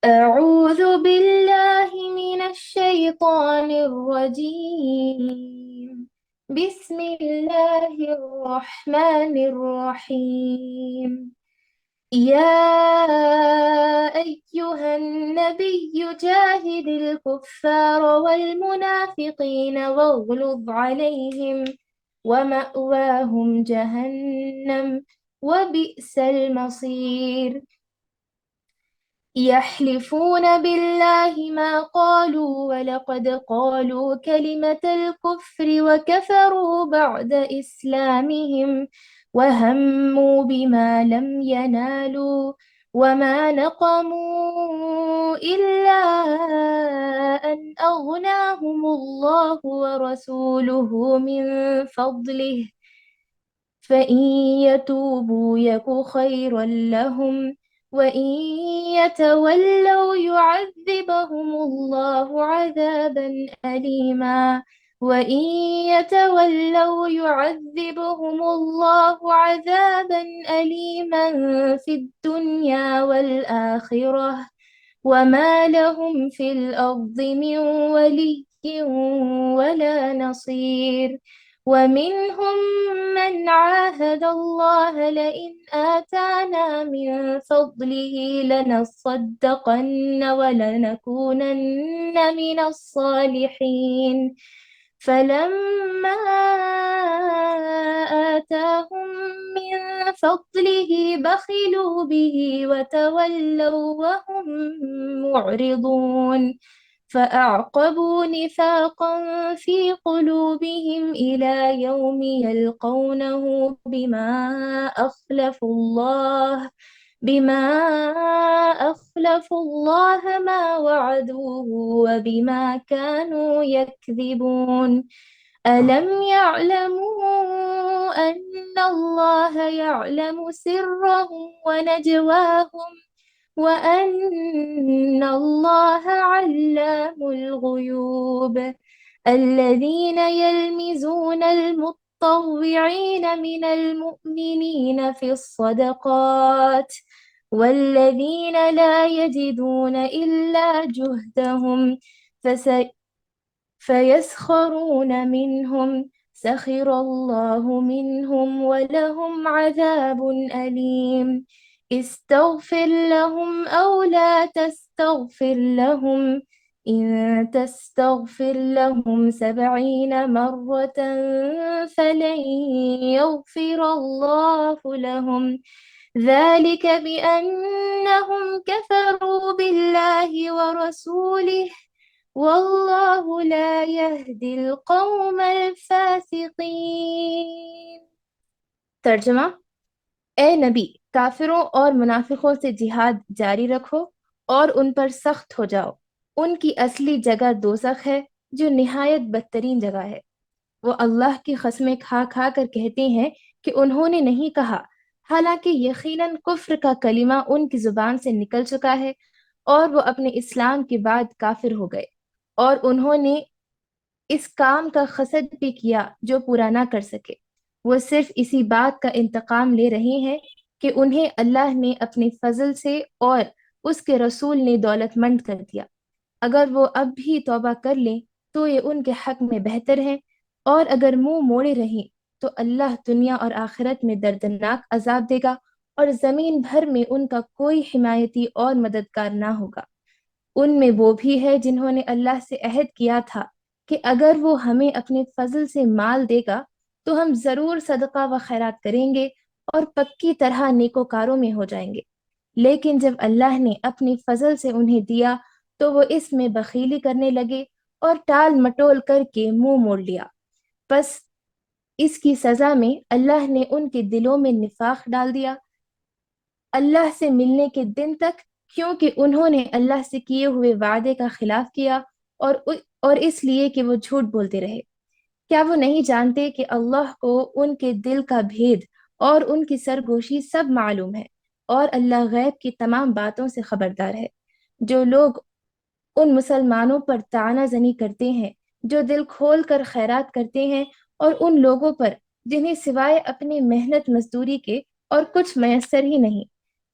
أعوذ بالله من الشيطان الرجيم. بسم الله الرحمن الرحيم. يا أيها النبي جاهد الكفار والمنافقين واغلظ عليهم ومأواهم جهنم وبئس المصير. يحلفون بالله ما قالوا ولقد قالوا كلمة الكفر وكفروا بعد إسلامهم وهموا بما لم ينالوا وما نقموا إلا أن أغناهم الله ورسوله من فضله فإن يتوبوا يك خيرا لهم وإن يتولوا يعذبهم الله عذابا أليما وإن يتولوا يعذبهم الله عذابا أليما في الدنيا والآخرة وما لهم في الأرض من ولي ولا نصير. ومنهم من عاهد الله لئن آتانا من فضله لنصدقن ولنكونن من الصالحين فلما آتاهم من فضله بخلوا به وتولوا وهم معرضون فأعقبوا نفاقا في قلوبهم إلى يوم يلقونه بما أخلفوا الله ما وعدوه وبما كانوا يكذبون. ألم يعلموا أن الله يعلم سرهم ونجواهم وأن الله علام الغيوب. الذين يلمزون المطوعين من المؤمنين في الصدقات والذين لا يجدون إلا جهدهم فيسخرون منهم سخر الله منهم ولهم عذاب أليم. استغفر لهم أو لا تستغفر لهم إن تستغفر لهم 70 مرة فلن يغفر الله لهم ذلك بأنهم كفروا بالله ورسوله والله لا يهدي القوم الفاسقين۔ ترجمہ: اے نبی، کافروں اور منافقوں سے جہاد جاری رکھو اور ان پر سخت ہو جاؤ۔ ان کی اصلی جگہ دوزخ ہے جو نہایت بدترین جگہ ہے۔ وہ اللہ کی قسمیں کھا کھا کر کہتے ہیں کہ انہوں نے نہیں کہا، حالانکہ یقیناً کفر کا کلمہ ان کی زبان سے نکل چکا ہے اور وہ اپنے اسلام کے بعد کافر ہو گئے، اور انہوں نے اس کام کا قصد بھی کیا جو پورا نہ کر سکے۔ وہ صرف اسی بات کا انتقام لے رہے ہیں کہ انہیں اللہ نے اپنے فضل سے اور اس کے رسول نے دولت مند کر دیا۔ اگر وہ اب بھی توبہ کر لیں تو یہ ان کے حق میں بہتر ہے، اور اگر منہ موڑے رہیں تو اللہ دنیا اور آخرت میں دردناک عذاب دے گا، اور زمین بھر میں ان کا کوئی حمایتی اور مددگار نہ ہوگا۔ ان میں وہ بھی ہے جنہوں نے اللہ سے عہد کیا تھا کہ اگر وہ ہمیں اپنے فضل سے مال دے گا تو ہم ضرور صدقہ و خیرات کریں گے اور پکی طرح نیکوکاروں میں ہو جائیں گے۔ لیکن جب اللہ نے اپنی فضل سے انہیں دیا تو وہ اس میں بخیلی کرنے لگے اور ٹال مٹول کر کے منہ موڑ لیا۔ پس اس کی سزا میں اللہ نے ان کے دلوں میں نفاق ڈال دیا اللہ سے ملنے کے دن تک، کیونکہ انہوں نے اللہ سے کیے ہوئے وعدے کا خلاف کیا اور اس لیے کہ وہ جھوٹ بولتے رہے۔ کیا وہ نہیں جانتے کہ اللہ کو ان کے دل کا بھید اور ان کی سرگوشی سب معلوم ہے، اور اللہ غیب کی تمام باتوں سے خبردار ہے۔ جو لوگ ان مسلمانوں پر طعنہ زنی کرتے ہیں جو دل کھول کر خیرات کرتے ہیں، اور ان لوگوں پر جنہیں سوائے اپنی محنت مزدوری کے اور کچھ میسر ہی نہیں،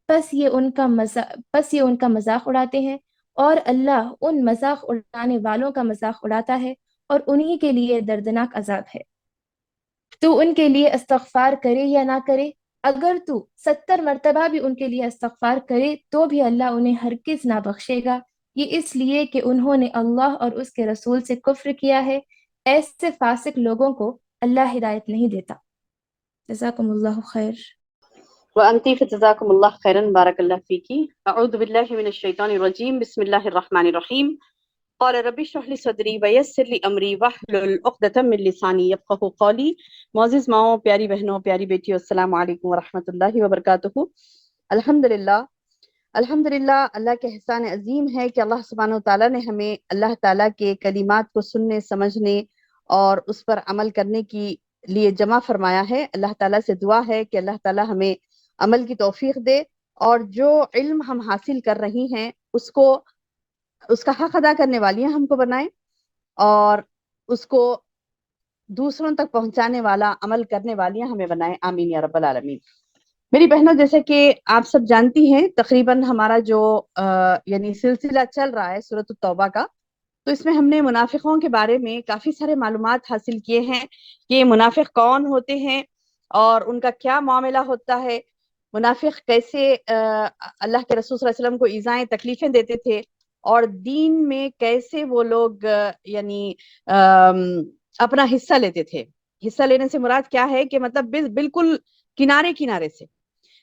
بس یہ ان کا مذاق اڑاتے ہیں، اور اللہ ان مذاق اڑانے والوں کا مذاق اڑاتا ہے، اور انہی کے لیے دردناک عذاب ہے۔ تو ان کے لیے استغفار کرے یا نہ کرے، اگر تو 70 مرتبہ بھی ان کے لیے استغفار کرے تو بھی اللہ انہیں ہرگز نہ بخشے گا، یہ اس لیے کہ انہوں نے اللہ اور اس کے رسول سے کفر کیا ہے۔ ایسے فاسق لوگوں کو اللہ ہدایت نہیں دیتا۔ جزاکم اللہ خیر۔ وانتی فجزاکم اللہ خیرا، بارک اللہ فیکی۔ اعوذ باللہ من الشیطان الرجیم، بسم اللہ الرحمن الرحیم۔ قال رب اشرح لي صدری ویسر لي امری واحلل عقدۃ من لسانی یفقهوا قولی۔ معزز ماؤں، پیاری بہنوں، پیاری بیٹیوں، السلام علیکم ورحمۃ اللہ وبرکاتہ۔ الحمدللہ الحمدللہ، اللہ کے احسان عظیم ہے کہ اللہ سبحانہ و تعالیٰ نے ہمیں اللہ تعالیٰ کے کلمات کو سننے، سمجھنے اور اس پر عمل کرنے کی لیے جمع فرمایا ہے۔ اللہ تعالیٰ سے دعا ہے کہ اللہ تعالیٰ ہمیں عمل کی توفیق دے، اور جو علم ہم حاصل کر رہی ہیں اس کا حق ادا کرنے والیاں ہم کو بنائیں، اور اس کو دوسروں تک پہنچانے والا عمل کرنے والیاں ہمیں بنائیں، آمین یا رب العالمین۔ میری بہنوں، جیسے کہ آپ سب جانتی ہیں، تقریباً ہمارا جو یعنی سلسلہ چل رہا ہے سورۃ التوبہ کا، تو اس میں ہم نے منافقوں کے بارے میں کافی سارے معلومات حاصل کیے ہیں کہ منافق کون ہوتے ہیں اور ان کا کیا معاملہ ہوتا ہے، منافق کیسے اللہ کے رسول صلی اللہ علیہ وسلم کو ایذائیں، تکلیفیں دیتے تھے، اور دین میں کیسے وہ لوگ یعنی اپنا حصہ لیتے تھے۔ حصہ لینے سے مراد کیا ہے کہ مطلب بالکل کنارے کنارے سے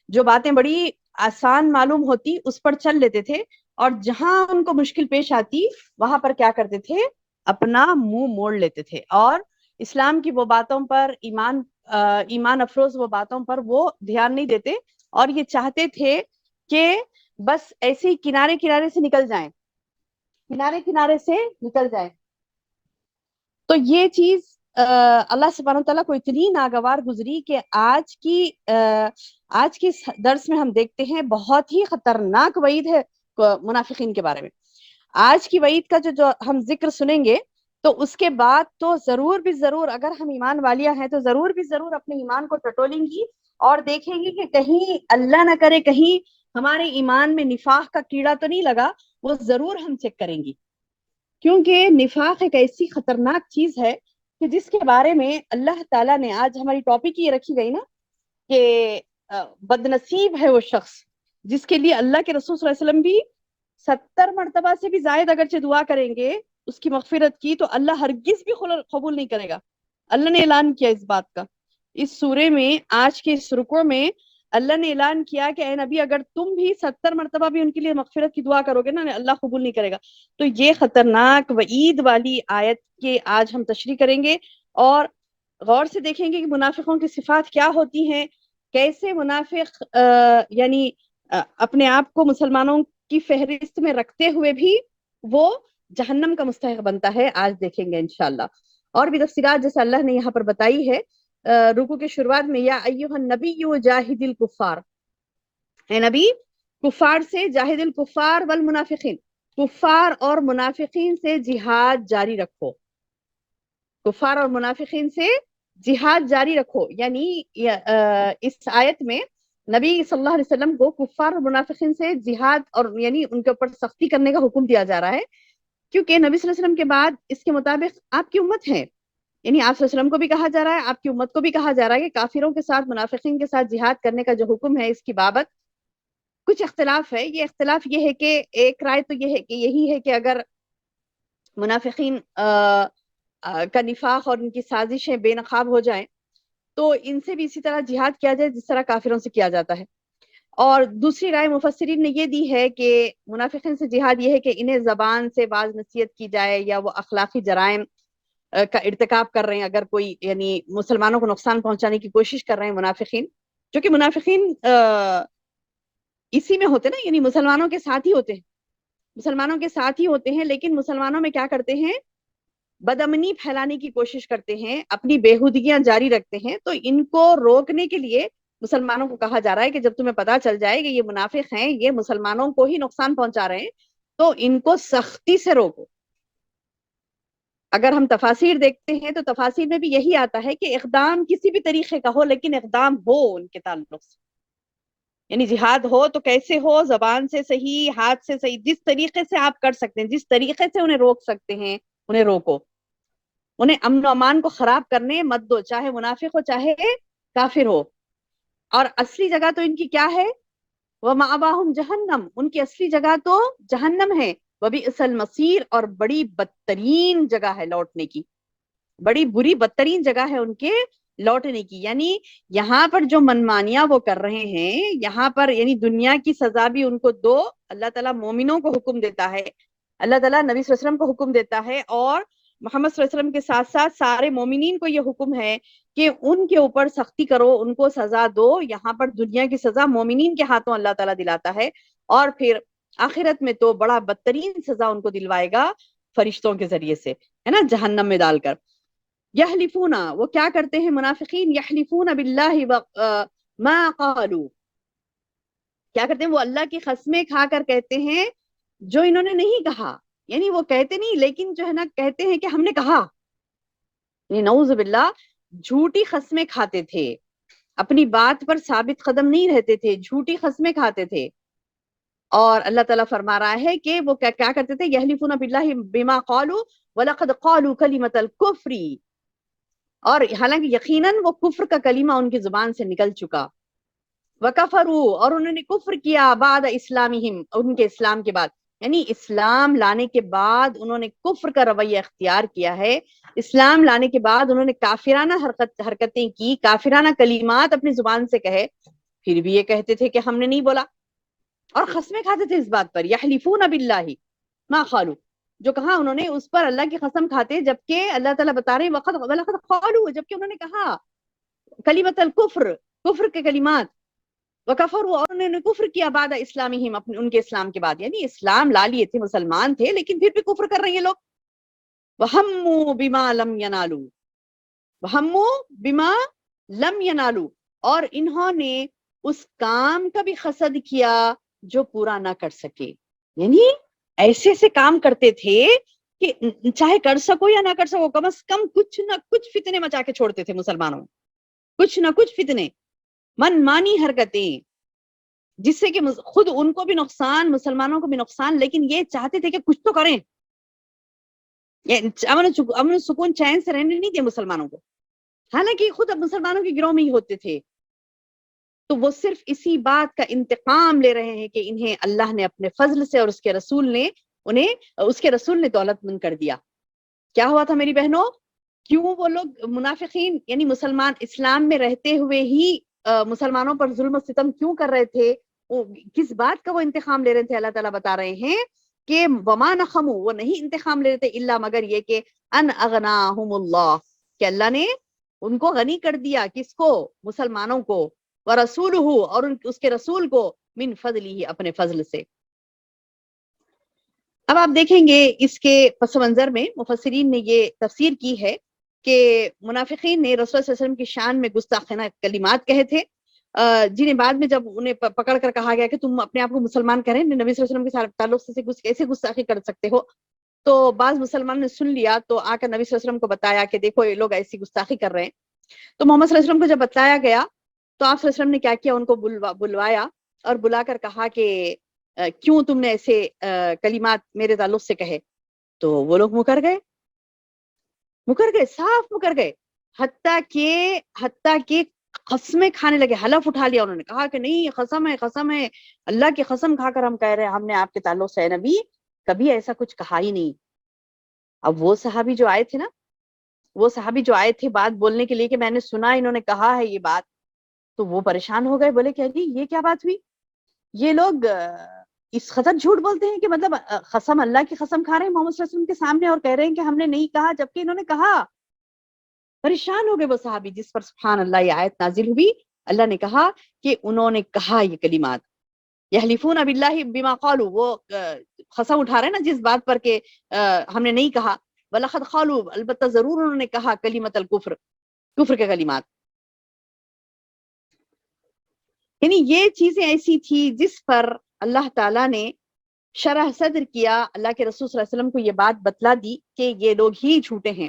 جو باتیں بڑی آسان معلوم ہوتی اس پر چل لیتے تھے، اور جہاں ان کو مشکل پیش آتی وہاں پر کیا کرتے تھے، اپنا منہ موڑ لیتے تھے، اور اسلام کی وہ باتوں پر، ایمان افروز وہ باتوں پر وہ دھیان نہیں دیتے، اور یہ چاہتے تھے کہ بس ایسے ہی کنارے کنارے سے نکل جائیں، کنارے کنارے سے نکل جائیں۔ تو یہ چیز اللہ سبحانہ تعالیٰ کو اتنی ناگوار گزری کہ آج کی درس میں ہم دیکھتے ہیں بہت ہی خطرناک وعید ہے منافقین کے بارے میں۔ آج کی وعید کا جو ہم ذکر سنیں گے تو اس کے بعد تو ضرور بھی ضرور، اگر ہم ایمان والیاں ہیں تو ضرور بھی ضرور اپنے ایمان کو ٹٹولیں گی، اور دیکھیں گی کہ کہیں اللہ نہ کرے کہیں ہمارے ایمان میں نفاق کا کیڑا تو نہیں لگا، وہ ضرور ہم چیک کریں گی، کیونکہ نفاق ایک ایسی خطرناک چیز ہے کہ جس کے بارے میں اللہ تعالیٰ نے، آج ہماری ٹاپک یہ رکھی گئی نا کہ بد نصیب ہے وہ شخص جس کے لیے اللہ کے رسول صلی اللہ علیہ وسلم بھی 70 مرتبہ سے بھی زائد اگرچہ دعا کریں گے اس کی مغفرت کی، تو اللہ ہرگز بھی قبول نہیں کرے گا۔ اللہ نے اعلان کیا اس بات کا اس سورے میں، آج کے اس رکوع میں اللہ نے اعلان کیا کہ اے نبی، اگر تم بھی 70 مرتبہ بھی ان کے لیے مغفرت کی دعا کرو گے نا، اللہ قبول نہیں کرے گا۔ تو یہ خطرناک وعید والی آیت کے آج ہم تشریح کریں گے، اور غور سے دیکھیں گے کہ منافقوں کی صفات کیا ہوتی ہیں، کیسے منافق یعنی اپنے آپ کو مسلمانوں کی فہرست میں رکھتے ہوئے بھی وہ جہنم کا مستحق بنتا ہے، آج دیکھیں گے انشاءاللہ۔ اور بھی تفصیلات جیسے اللہ نے یہاں پر بتائی ہے رکوع کے شروعات میں، یا ایھا النبی جاہد الکفار، اے نبی کفار سے، جاہد الکفار والمنافقین، کفار اور منافقین سے جہاد جاری رکھو، کفار اور منافقین سے جہاد جاری رکھو، یعنی اس آیت میں نبی صلی اللہ علیہ وسلم کو کفار اور منافقین سے جہاد اور یعنی ان کے اوپر سختی کرنے کا حکم دیا جا رہا ہے، کیونکہ نبی صلی اللہ علیہ وسلم کے بعد اس کے مطابق آپ کی امت ہے، یعنی آپ صلی اللہ علیہ وسلم کو بھی کہا جا رہا ہے، آپ کی امت کو بھی کہا جا رہا ہے کہ کافروں کے ساتھ، منافقین کے ساتھ جہاد کرنے کا جو حکم ہے، اس کی بابت کچھ اختلاف ہے۔ یہ اختلاف یہ ہے کہ ایک رائے تو یہ ہے کہ یہی ہے کہ اگر منافقین کا نفاق اور ان کی سازشیں بے نقاب ہو جائیں تو ان سے بھی اسی طرح جہاد کیا جائے جس طرح کافروں سے کیا جاتا ہے، اور دوسری رائے مفسرین نے یہ دی ہے کہ منافقین سے جہاد یہ ہے کہ انہیں زبان سے باز نصیحت کی جائے، یا وہ اخلاقی جرائم کا ارتکاب کر رہے ہیں، اگر کوئی یعنی مسلمانوں کو نقصان پہنچانے کی کوشش کر رہے ہیں منافقین، جو کہ منافقین اسی میں ہوتے نا، یعنی مسلمانوں کے ساتھ ہی ہوتے ہیں، مسلمانوں کے ساتھ ہی ہوتے ہیں، لیکن مسلمانوں میں کیا کرتے ہیں، بدامنی پھیلانے کی کوشش کرتے ہیں، اپنی بےہودگیاں جاری رکھتے ہیں۔ تو ان کو روکنے کے لیے مسلمانوں کو کہا جا رہا ہے کہ جب تمہیں پتا چل جائے کہ یہ منافق ہیں، یہ مسلمانوں کو ہی نقصان پہنچا رہے ہیں، تو ان کو سختی سے روکو۔ اگر ہم تفاسیر دیکھتے ہیں تو تفاسیر میں بھی یہی آتا ہے کہ اقدام کسی بھی طریقے کا ہو، لیکن اقدام ہو ان کے تعلق سے، یعنی جہاد ہو تو کیسے ہو، زبان سے صحیح، ہاتھ سے صحیح، جس طریقے سے آپ کر سکتے ہیں، جس طریقے سے انہیں روک سکتے ہیں انہیں روکو، انہیں امن و امان کو خراب کرنے مت دو، چاہے منافق ہو چاہے کافر ہو۔ اور اصلی جگہ تو ان کی کیا ہے؟ وَمَأْوَاهُمْ جہنم، ان کی اصلی جگہ تو جہنم ہے، وَبِئْسَ الْمَصِيرُ، اور بڑی بدترین جگہ ہے لوٹنے کی، بڑی بری بدترین جگہ ہے ان کے لوٹنے کی۔ یعنی یہاں پر جو منمانیاں وہ کر رہے ہیں، یہاں پر یعنی دنیا کی سزا بھی ان کو دو، اللہ تعالیٰ مومنوں کو حکم دیتا ہے، اللہ تعالیٰ نبی صلی اللہ علیہ وسلم کو حکم دیتا ہے، اور محمد صلی اللہ علیہ وسلم کے ساتھ ساتھ سارے مومنین کو یہ حکم ہے کہ ان کے اوپر سختی کرو، ان کو سزا دو۔ یہاں پر دنیا کی سزا مومنین کے ہاتھوں اللہ تعالیٰ دلاتا ہے، اور پھر آخرت میں تو بڑا بدترین سزا ان کو دلوائے گا فرشتوں کے ذریعے سے، ہے نا، جہنم میں ڈال کر۔ یحلفون، وہ کیا کرتے ہیں منافقین؟ یحلفون باللہ ما قالوا، کیا کرتے ہیں؟ وہ اللہ کی قسمیں کھا کر کہتے ہیں جو انہوں نے نہیں کہا، یعنی وہ کہتے نہیں لیکن جو ہے نا کہتے ہیں کہ ہم نے کہا، یعنی نعوذ باللہ جھوٹی قسمیں کھاتے تھے، اپنی بات پر ثابت قدم نہیں رہتے تھے، جھوٹی قسمیں کھاتے تھے۔ اور اللہ تعالیٰ فرما رہا ہے کہ وہ کیا کرتے تھے؟ یحلفون باللہ بما قالوا وَلَقَدْ قَالُوا كَلِمَةَ الْكُفْرِ، اور حالانکہ یقیناً وہ کفر کا کلمہ ان کی زبان سے نکل چکا، وَكَفَرُوا، اور انہوں نے کفر کیا، بعد اسلامہم، ان کے اسلام کے بعد، یعنی اسلام لانے کے بعد انہوں نے کفر کا رویہ اختیار کیا ہے، اسلام لانے کے بعد انہوں نے کافرانہ حرکتیں کی، کافرانہ کلمات اپنی زبان سے کہے، پھر بھی یہ کہتے تھے کہ ہم نے نہیں بولا، اور قسمیں کھاتے تھے اس بات پر، یحلفون باللہ ما قالوا، جو کہا انہوں نے اس پر اللہ کی قسم کھاتے، جبکہ اللہ تعالیٰ بتا رہے ہیں وَلَقَدْ قَالُوا، جبکہ انہوں نے کہا کلمۃ الکفر، کفر کے کلمات، وَكَفَرُوا، اور انہوں نے کفر کیا، بعد اسلامہم، اپنے ان کے اسلام کے بعد، یعنی اسلام لا لیے تھے، مسلمان تھے، لیکن پھر بھی کفر کر رہے ہیں یہ لوگ۔ وَهَمُّوا بِمَا لَمْ يَنَالُوا، وَهَمُّوا بِمَا لَمْ يَنَالُوا، اور انہوں نے اس کام کا بھی حسد کیا جو پورا نہ کر سکے، یعنی ایسے ایسے کام کرتے تھے کہ چاہے کر سکو یا نہ کر سکو، کم از کم کچھ نہ کچھ فتنے مچا کے چھوڑتے تھے مسلمانوں میں، کچھ نہ کچھ فتنے، من مانی حرکتیں، جس سے کہ خود ان کو بھی نقصان، مسلمانوں کو بھی نقصان، لیکن یہ چاہتے تھے کہ کچھ تو کریں، امن سکون چین سے رہنے نہیں دے مسلمانوں کو، حالانکہ خود اب مسلمانوں کے گروہ میں ہی ہوتے تھے۔ تو وہ صرف اسی بات کا انتقام لے رہے ہیں کہ انہیں اللہ نے اپنے فضل سے اور اس کے رسول نے دولت مند کر دیا۔ کیا ہوا تھا میری بہنوں؟ کیوں وہ لوگ منافقین یعنی مسلمان اسلام میں رہتے ہوئے ہی مسلمانوں پر ظلم و ستم کیوں کر رہے تھے؟ وہ کس بات کا وہ انتقام لے رہے تھے؟ اللہ تعالیٰ بتا رہے ہیں کہ وما نقموا، وہ نہیں انتقام لے رہے تھے الا مگر یہ کہ ان اغناہم اللہ، کہ اللہ نے ان کو غنی کر دیا، کس کو؟ مسلمانوں کو، ورسولہ، اور اس کے رسول کو، من فضلہ، اپنے فضل سے۔ اب آپ دیکھیں گے اس کے پس منظر میں مفسرین نے یہ تفسیر کی ہے کہ منافقین نے رسول صلی اللہ علیہ وسلم کی شان میں گستاخانہ کلمات کہے تھے، جنہیں بعد میں جب انہیں پکڑ کر کہا گیا کہ تم اپنے آپ کو مسلمان کہہ رہے ہیں، نبی صلی اللہ علیہ وسلم کے ساتھ تعلق سے کیسے گستاخی کر سکتے ہو؟ تو بعض مسلمان نے سن لیا، تو آ کر نبی صلی اللہ علیہ وسلم کو بتایا کہ دیکھو یہ لوگ ایسی گستاخی کر رہے ہیں۔ تو محمد صلی اللہ علیہ وسلم کو جب بتایا گیا تو آپ صلی اللہ علیہ وسلم نے کیا کیا؟ ان کو بلوایا اور بلا کر کہا کہ کیوں تم نے ایسے کلمات میرے تعلق سے کہے؟ تو وہ لوگ مکر گئے، صاف مکر گئے، حتیٰ کہ قسمیں کھانے لگے، حلف اٹھا لیا، انہوں نے کہا کہ نہیں، قسم ہے، اللہ کی قسم کھا کر ہم کہہ رہے ہیں ہم نے آپ کے تعلق سے نبی کبھی ایسا کچھ کہا ہی نہیں۔ اب وہ صحابی جو آئے تھے بات بولنے کے لیے کہ میں نے سنا انہوں نے کہا ہے یہ بات، تو وہ پریشان ہو گئے، بولے کہ جی یہ کیا بات ہوئی؟ یہ لوگ اس قدر جھوٹ بولتے ہیں کہ مطلب قسم، اللہ کی قسم کھا رہے ہیں محمد صلی اللہ علیہ وسلم کے سامنے اور کہہ رہے ہیں کہ ہم نے نہیں کہا، جبکہ انہوں نے کہا۔ پریشان ہو گئے وہ صحابی، جس پر سبحان اللہ یہ آیت نازل ہوئی، اللہ نے کہا کہ انہوں نے کہا یہ کلمات، یحلفون باللہ بما قالوا، وہ قسم اٹھا رہے ہیں نا جس بات پر کہ ہم نے نہیں کہا، وَلَقَدْ قَالُوا، البتہ ضرور انہوں نے کہا، کلمۃ الکفر، کفر کے کلمات۔ یعنی یہ چیزیں ایسی تھی جس پر اللہ تعالیٰ نے شرح صدر کیا، اللہ کے رسول صلی اللہ علیہ وسلم کو یہ بات بتلا دی کہ یہ لوگ ہی جھوٹے ہیں،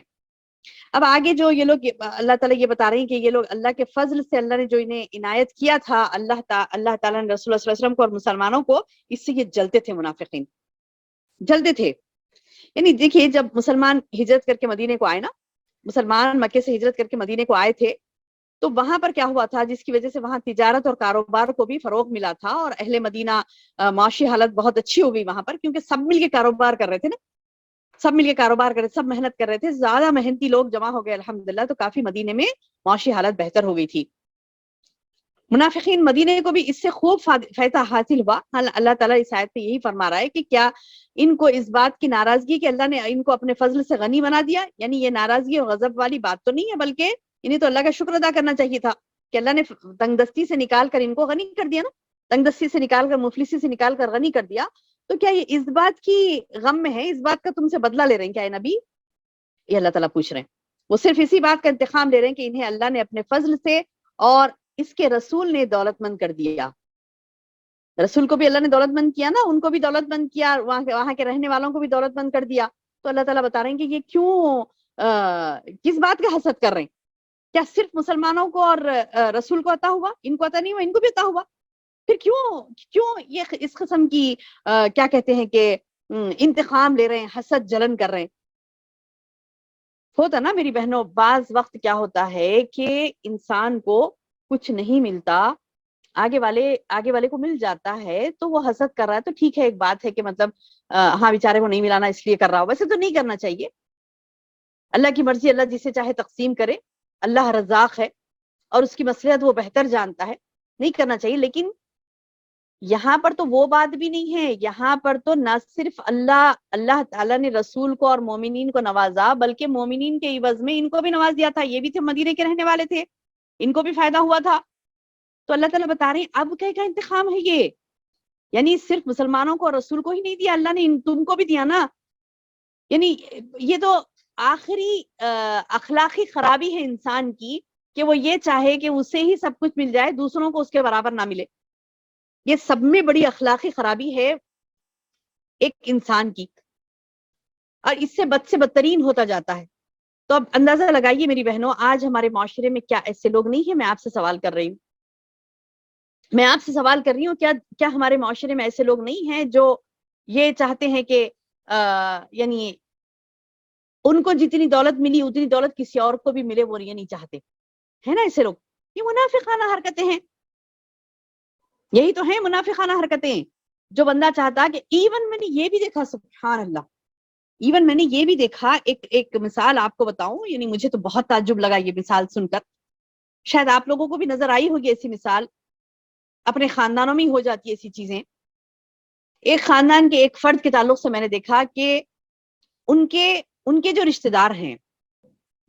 اب آگے جو یہ لوگ اللہ تعالیٰ یہ بتا رہے ہیں کہ یہ لوگ اللہ کے فضل سے اللہ نے جو انہیں عنایت کیا تھا، اللہ تعالیٰ نے رسول اللہ صلی اللہ علیہ وسلم کو اور مسلمانوں کو، اس سے یہ جلتے تھے، منافقین جلتے تھے. یعنی دیکھیے جب مسلمان ہجرت کر کے مدینے کو آئے نا، مسلمان مکے سے ہجرت کر کے مدینے کو آئے تھے، تو وہاں پر کیا ہوا تھا جس کی وجہ سے وہاں تجارت اور کاروبار کو بھی فروغ ملا تھا، اور اہل مدینہ معاشی حالت بہت اچھی ہو گئی وہاں پر، کیونکہ سب مل کے کاروبار کر رہے تھے نا، سب مل کے کاروبار کر رہے تھے، سب محنت کر رہے تھے، زیادہ محنتی لوگ جمع ہو گئے الحمدللہ، تو کافی مدینے میں معاشی حالت بہتر ہو گئی تھی. منافقین مدینے کو بھی اس سے خوب فائدہ حاصل ہوا. اللہ تعالیٰ اس آیت میں یہی فرما رہا ہے کہ کیا ان کو اس بات کی ناراضگی کہ اللہ نے ان کو اپنے فضل سے غنی بنا دیا، یعنی یہ ناراضگی اور غضب والی بات تو نہیں ہے، بلکہ انہیں تو اللہ کا شکر ادا کرنا چاہیے تھا کہ اللہ نے تنگ دستی سے نکال کر ان کو غنی کر دیا نا، تنگ دستی سے نکال کر، مفلسی سے نکال کر غنی کر دیا. تو کیا یہ اس بات کی غم میں ہے، اس بات کا تم سے بدلہ لے رہے ہیں کیا اے نبی؟ یہ اللہ تعالیٰ پوچھ رہے ہیں. وہ صرف اسی بات کا انتقام لے رہے ہیں کہ انہیں اللہ نے اپنے فضل سے اور اس کے رسول نے دولت مند کر دیا. رسول کو بھی اللہ نے دولت مند کیا نا، ان کو بھی دولت مند کیا، وہاں کے رہنے والوں کو بھی دولت مند کر دیا. تو اللہ تعالیٰ بتا رہے ہیں کہ یہ کیوں کس بات کا حسد کر رہے ہیں؟ کیا صرف مسلمانوں کو اور رسول کو عطا ہوا، ان کو عطا نہیں ہوا، ان کو بھی عطا ہوا؟ پھر کیوں یہ اس قسم کی کیا کہتے ہیں کہ انتقام لے رہے ہیں، حسد جلن کر رہے ہیں؟ ہوتا نا میری بہنوں، بعض وقت کیا ہوتا ہے کہ انسان کو کچھ نہیں ملتا، آگے والے کو مل جاتا ہے تو وہ حسد کر رہا ہے، تو ٹھیک ہے، ایک بات ہے کہ مطلب ہاں بیچارے کو نہیں ملانا اس لیے کر رہا ہو، ویسے تو نہیں کرنا چاہیے. اللہ کی مرضی، اللہ جسے چاہے تقسیم کرے، اللہ رزاق ہے اور اس کی مصلحت وہ بہتر جانتا ہے، نہیں کرنا چاہیے. لیکن یہاں پر تو وہ بات بھی نہیں ہے، یہاں پر تو نہ صرف اللہ تعالیٰ نے رسول کو اور مومنین کو نوازا، بلکہ مومنین کے عوض میں ان کو بھی نواز دیا تھا. یہ بھی تھے مدینے کے رہنے والے تھے، ان کو بھی فائدہ ہوا تھا. تو اللہ تعالیٰ بتا رہے ہیں اب کیا انتقام ہے یہ، یعنی صرف مسلمانوں کو اور رسول کو ہی نہیں دیا اللہ نے، تم کو بھی دیا نا. یعنی یہ تو آخری اخلاقی خرابی ہے انسان کی کہ وہ یہ چاہے کہ اسے ہی سب کچھ مل جائے، دوسروں کو اس کے برابر نہ ملے. یہ سب میں بڑی اخلاقی خرابی ہے ایک انسان کی، اور اس سے بد سے بدترین ہوتا جاتا ہے. تو اب اندازہ لگائیے میری بہنوں، آج ہمارے معاشرے میں کیا ایسے لوگ نہیں ہیں؟ میں آپ سے سوال کر رہی ہوں، کیا ہمارے معاشرے میں ایسے لوگ نہیں ہیں جو یہ چاہتے ہیں کہ یعنی ان کو جتنی دولت ملی اتنی دولت کسی اور کو بھی ملے، وہ یہ نہیں چاہتے ہے نا ایسے لوگ؟ یہ منافقانہ حرکتیں ہیں، یہی تو ہیں منافقانہ حرکتیں. جو بندہ چاہتا کہ ایون میں نے یہ بھی دیکھا، سبحان اللہ، ایون میں نے یہ بھی دیکھا، ایک مثال آپ کو بتاؤں، یعنی مجھے تو بہت تعجب لگا یہ مثال سن کر. شاید آپ لوگوں کو بھی نظر آئی ہوگی ایسی مثال، اپنے خاندانوں میں ہی ہو جاتی ہے ایسی چیزیں. ایک خاندان کے ایک فرد کے تعلق سے میں نے دیکھا کہ ان کے جو رشتہ دار ہیں،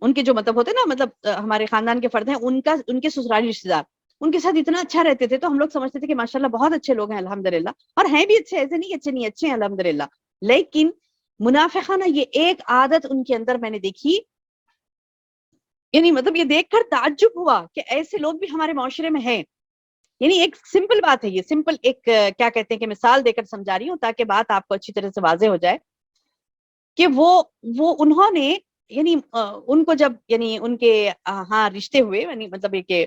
ان کے جو مطلب ہوتے نا، مطلب ہمارے خاندان کے فرد ہیں، ان کے سسرالی رشتہ دار ان کے ساتھ اتنا اچھا رہتے تھے، تو ہم لوگ سمجھتے تھے کہ ماشاءاللہ بہت اچھے لوگ ہیں الحمدللہ، اور ہیں بھی اچھے، ایسے نہیں اچھے نہیں، اچھے ہیں الحمدللہ. لیکن منافقانہ یہ ایک عادت ان کے اندر میں نے دیکھی، یعنی مطلب یہ دیکھ کر تعجب ہوا کہ ایسے لوگ بھی ہمارے معاشرے میں ہیں. یعنی ایک سمپل بات ہے، یہ سمپل ایک کیا کہتے ہیں کہ مثال دے کر سمجھا رہی ہوں تاکہ بات آپ کو اچھی طرح سے واضح ہو جائے کہ وہ انہوں نے، یعنی ان کو جب، یعنی ان کے ہاں رشتے ہوئے، یعنی مطلب یہ کہ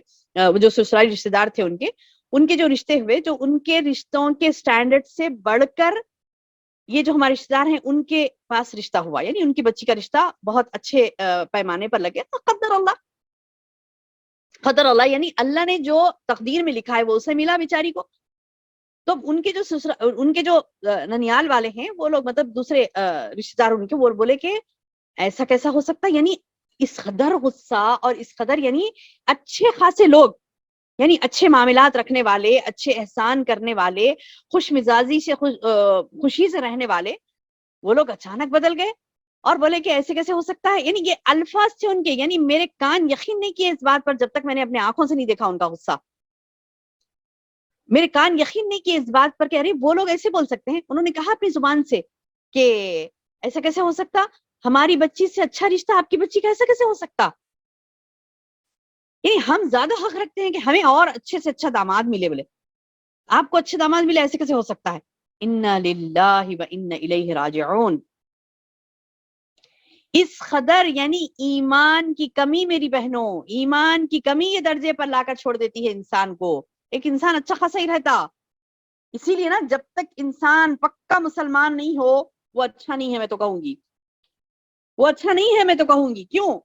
جو سسرالی رشتے دار تھے ان کے جو رشتے ہوئے، جو ان کے رشتوں کے سٹینڈرڈ سے بڑھ کر یہ جو ہمارے رشتے دار ہیں ان کے پاس رشتہ ہوا، یعنی ان کی بچی کا رشتہ بہت اچھے پیمانے پر لگے. تو قدر اللہ، یعنی اللہ نے جو تقدیر میں لکھا ہے وہ اسے ملا بیچاری کو. تو ان کے جو ننیال والے ہیں وہ لوگ، مطلب دوسرے رشتے دار ان کے، وہ بولے کہ ایسا کیسا ہو سکتا، یعنی اس قدر غصہ اور اس قدر، یعنی اچھے خاصے لوگ، یعنی اچھے معاملات رکھنے والے، اچھے احسان کرنے والے، خوش مزاجی سے خوشی سے رہنے والے، وہ لوگ اچانک بدل گئے اور بولے کہ ایسے کیسے ہو سکتا ہے. یعنی یہ الفاظ تھے ان کے، یعنی میرے کان یقین نہیں کیے اس بات پر جب تک میں نے اپنے آنکھوں سے نہیں دیکھا ان کا غصہ. میرے کان یقین نہیں کیے اس بات پر کہ ارے وہ لوگ ایسے بول سکتے ہیں. انہوں نے کہا اپنی زبان سے کہ ایسا کیسے ہو سکتا، ہماری بچی سے اچھا رشتہ آپ کی بچی کا ایسا کیسے ہو سکتا. یعنی ہم زیادہ حق رکھتے ہیں کہ ہمیں اور اچھے سے اچھا داماد ملے، بولے آپ کو اچھے داماد ملے، ایسے کیسے ہو سکتا ہے. انا للہ و انا الیہ راجعون. اس قدر یعنی ایمان کی کمی میری بہنوں، ایمان کی کمی یہ درجے پر لا کر چھوڑ دیتی ہے انسان کو. ایک انسان اچھا خاصا ہی رہتا. اسی لیے نا جب تک انسان پکا مسلمان نہیں ہو وہ اچھا نہیں ہے. میں تو کہوں گی وہ اچھا نہیں ہے. میں تو کہوں گی کیوں؟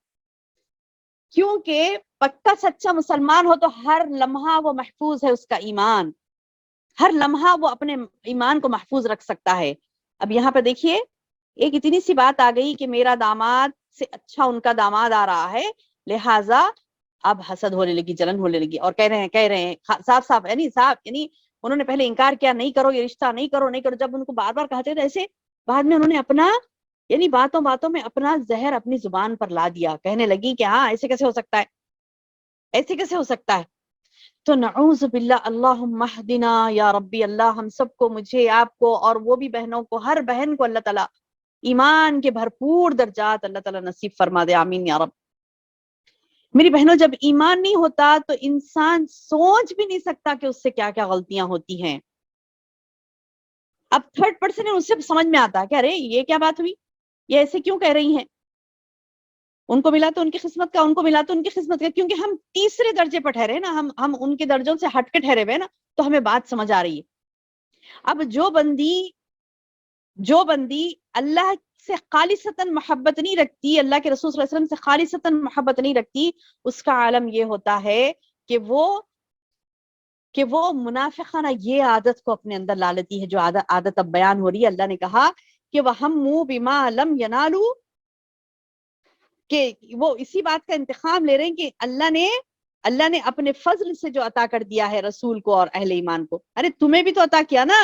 کیونکہ پکا سچا مسلمان ہو تو ہر لمحہ وہ محفوظ ہے. اس کا ایمان ہر لمحہ وہ اپنے ایمان کو محفوظ رکھ سکتا ہے. اب یہاں پہ دیکھیے ایک اتنی سی بات آ گئی کہ میرا داماد سے اچھا ان کا داماد آ رہا ہے، لہٰذا اب حسد ہونے لگی، جلن ہونے لگی، اور کہہ رہے ہیں صاف صاف یعنی انہوں نے پہلے انکار کیا، نہیں کرو یہ رشتہ، نہیں کرو نہیں کرو. جب ان کو بار بار کہتے تھے ایسے، بعد میں انہوں نے اپنا یعنی باتوں میں اپنا زہر اپنی زبان پر لا دیا. کہنے لگی کہ ہاں ایسے کیسے ہو سکتا ہے، ایسے کیسے ہو سکتا ہے. تو نعوذ باللہ، اللہم اہدنا یا ربی، اللہ ہم سب کو، مجھے، آپ کو، اور وہ بھی بہنوں کو، ہر بہن کو اللہ تعالیٰ ایمان کے بھرپور درجات اللہ تعالیٰ نصیب فرما دے. آمین یا رب. میری بہنوں جب ایمان نہیں ہوتا تو انسان سوچ بھی نہیں سکتا کہ اس سے کیا کیا غلطیاں ہوتی ہیں. اب تھرڈ پرسن اس سے سمجھ میں آتا ہے کہ ارے یہ کیا بات ہوئی، یہ ایسے کیوں کہہ رہی ہیں، ان کو ملا تو ان کی قسمت کا، ان کو ملا تو ان کی قسمت کا. کیونکہ ہم تیسرے درجے پر ٹھہرے نا، ہم ان کے درجوں سے ہٹ کے ٹھہرے ہوئے نا، تو ہمیں بات سمجھ آ رہی ہے. اب جو بندی اللہ سے خالصتاً محبت نہیں رکھتی، اللہ کے رسول صلی اللہ علیہ وسلم سے خالصتاً محبت نہیں رکھتی، اس کا عالم یہ ہوتا ہے کہ وہ منافقانہ یہ عادت کو اپنے اندر لا لیتی ہے، جو عادت اب بیان ہو رہی ہے. اللہ نے کہا کہ وَهَمُّوا بِمَا لَمْ يَنَالُوا، کہ وہ اسی بات کا انتقام لے رہے ہیں کہ اللہ نے اپنے فضل سے جو عطا کر دیا ہے رسول کو اور اہل ایمان کو. ارے تمہیں بھی تو عطا کیا نا،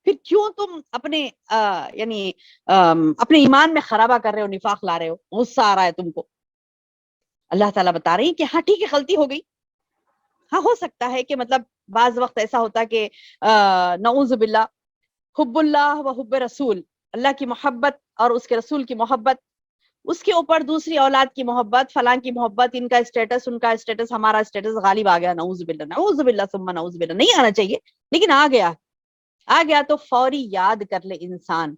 پھر کیوں تم اپنے اپنے ایمان میں خرابہ کر رہے ہو، نفاق لا رہے ہو، غصہ آ رہا ہے تم کو. اللہ تعالیٰ بتا رہی کہ ہاں ٹھیک ہے غلطی ہو گئی. ہاں ہو سکتا ہے کہ مطلب بعض وقت ایسا ہوتا کہ نعوذ باللہ حب اللہ و حب رسول، اللہ کی محبت اور اس کے رسول کی محبت، اس کے اوپر دوسری اولاد کی محبت، فلاں کی محبت، ان کا اسٹیٹس، ان کا اسٹیٹس، ہمارا اسٹیٹس غالب آ گیا. نعوذ باللہ، نعوذ باللہ ثم نعوذ باللہ. نہیں آنا چاہیے لیکن آ گیا تو فوری یاد کر لے انسان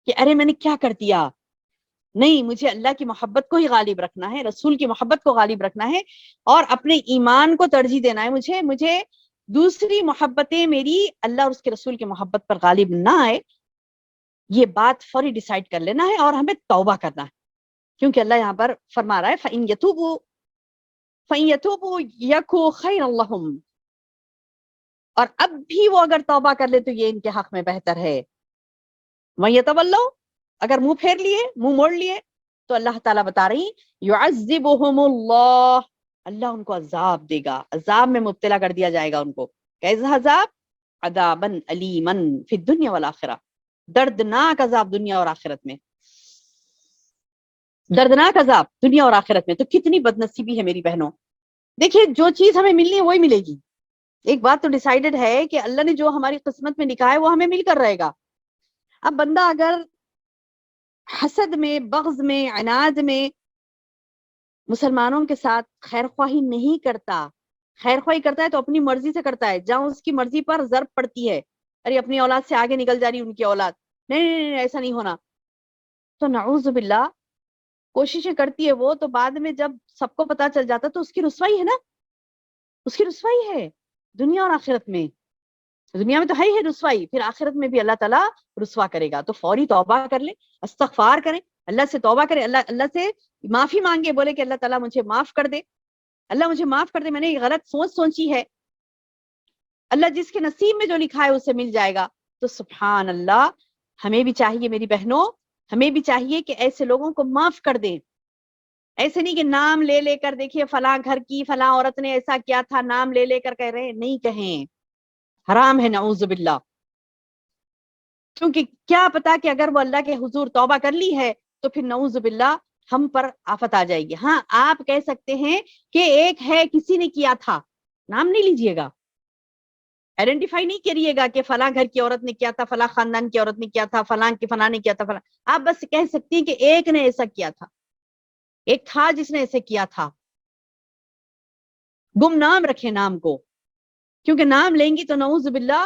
کہ ارے میں نے کیا کر دیا. نہیں، مجھے اللہ کی محبت کو ہی غالب رکھنا ہے، رسول کی محبت کو غالب رکھنا ہے، اور اپنے ایمان کو ترجیح دینا ہے. مجھے دوسری محبتیں میری اللہ اور اس کے رسول کی محبت پر غالب نہ آئے. یہ بات فوری ڈیسائیڈ کر لینا ہے اور ہمیں توبہ کرنا ہے. کیونکہ اللہ یہاں پر فرما رہا ہے فَإِن يَتُوبُوا يَكُ خَيْرًا لَهُمْ، اور اب بھی وہ اگر توبہ کر لے تو یہ ان کے حق میں بہتر ہے. وَيَتَوَلَّوْا، اگر منہ پھیر لیے، منہ موڑ لیے، تو اللہ تعالیٰ بتا رہی يُعَذِّبُهُمُ اللَّهُ، اللہ ان کو عذاب دے گا، عذاب میں مبتلا کر دیا جائے گا ان کو. کیسا عذاب؟ عذابًا علیمًا فی الدنیا والآخرہ، دردناک عذاب دنیا اور آخرت میں، دردناک عذاب دنیا اور آخرت میں. تو کتنی بد نصیبی ہے میری بہنوں. دیکھیے جو چیز ہمیں ملنی ہے وہی ملے گی. ایک بات تو ڈیسائیڈڈ ہے کہ اللہ نے جو ہماری قسمت میں لکھا ہے وہ ہمیں مل کر رہے گا. اب بندہ اگر حسد میں، بغض میں، عناد میں مسلمانوں کے ساتھ خیر خواہی نہیں کرتا، خیر خواہی کرتا ہے تو اپنی مرضی سے کرتا ہے، جہاں اس کی مرضی پر ضرب پڑتی ہے، ارے اپنی اولاد سے آگے نکل جا رہی ان کی اولاد، نہیں ایسا نہیں ہونا، تو نعوذ باللہ کوششیں کرتی ہے وہ، تو بعد میں جب سب کو پتا چل جاتا تو اس کی رسوائی ہے نا، اس کی رسوائی ہے دنیا اور آخرت میں. دنیا میں تو ہے ہی رسوائی، پھر آخرت میں بھی اللہ تعالیٰ رسوا کرے گا. تو فوری توبہ کر لیں، استغفار کریں، اللہ سے توبہ کریں، اللہ سے معافی مانگے، بولے کہ اللہ تعالیٰ مجھے معاف کر دے، اللہ مجھے معاف کر دے، میں نے یہ غلط سوچی ہے، اللہ جس کے نصیب میں جو لکھا ہے اسے مل جائے گا. تو سبحان اللہ، ہمیں بھی چاہیے میری بہنوں، ہمیں بھی چاہیے کہ ایسے لوگوں کو معاف کر دیں. ایسے نہیں کہ نام لے لے کر دیکھیے فلاں گھر کی فلاں عورت نے ایسا کیا تھا، نام لے لے کر کہہ رہے ہیں، نہیں کہیں، حرام ہے نعوذ باللہ. کیونکہ کیا پتا کہ اگر وہ اللہ کے حضور توبہ کر لی ہے تو پھر نعوذ باللہ ہم پر آفت آ جائے گی. ہاں آپ کہہ سکتے ہیں کہ ایک ہے کسی نے کیا تھا، نام نہیں لیجئے گا، آئیڈینٹیفائی نہیں کریے گا کہ فلاں گھر کی عورت نے کیا تھا، فلاں خاندان کی عورت نے کیا تھا، فلاں نے کیا تھا، فلاں. آپ بس کہہ سکتی ہیں کہ ایک نے ایسا کیا تھا، ایک تھا جس نے ایسے کیا تھا. گم نام رکھے نام کو، کیونکہ نام لیں گی تو نعوذ باللہ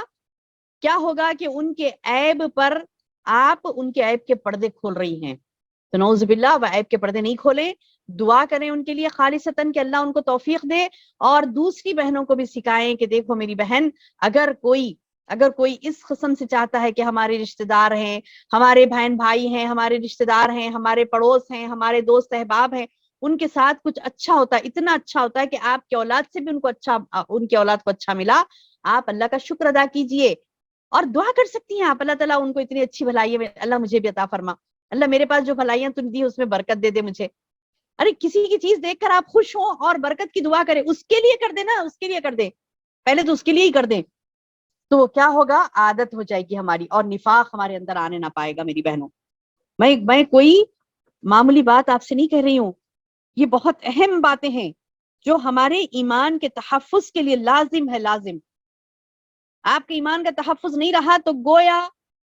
کیا ہوگا کہ ان کے عیب پر آپ ان کے عیب کے پردے کھول رہی ہیں. تو نعوذ باللہ وہ عیب کے پردے نہیں کھولیں، دعا کریں ان کے لیے خالصتاً کہ اللہ ان کو توفیق دے، اور دوسری بہنوں کو بھی سکھائیں کہ دیکھو میری بہن، اگر کوئی اس قسم سے چاہتا ہے کہ ہمارے رشتہ دار ہیں، ہمارے بہن بھائی ہیں، ہمارے رشتہ دار ہیں، ہمارے پڑوس ہیں، ہمارے دوست احباب ہیں، ان کے ساتھ کچھ اچھا ہوتا ہے، اتنا اچھا ہوتا ہے کہ آپ کی اولاد سے بھی ان کی اولاد کو اچھا ملا، آپ اللہ کا شکر ادا کیجئے اور دعا کر سکتی ہیں آپ، اللہ تعالیٰ ان کو اتنی اچھی بھلائی ہے، اللہ مجھے بھی عطا فرما، اللہ میرے پاس جو بھلائیاں تم دی اس میں برکت دے دے مجھے۔ ارے کسی کی چیز دیکھ کر آپ خوش ہوں اور برکت کی دعا کریں، اس کے لیے کر دیں نا، اس کے لیے کر دیں، پہلے تو اس کے لیے ہی کر دیں، تو وہ کیا ہوگا، عادت ہو جائے گی ہماری، اور نفاق ہمارے اندر آنے نہ پائے گا میری بہنوں۔ میں کوئی معمولی بات آپ سے نہیں کہہ رہی ہوں، یہ بہت اہم باتیں ہیں جو ہمارے ایمان کے تحفظ کے لیے لازم ہے، لازم۔ آپ کے ایمان کا تحفظ نہیں رہا تو گویا،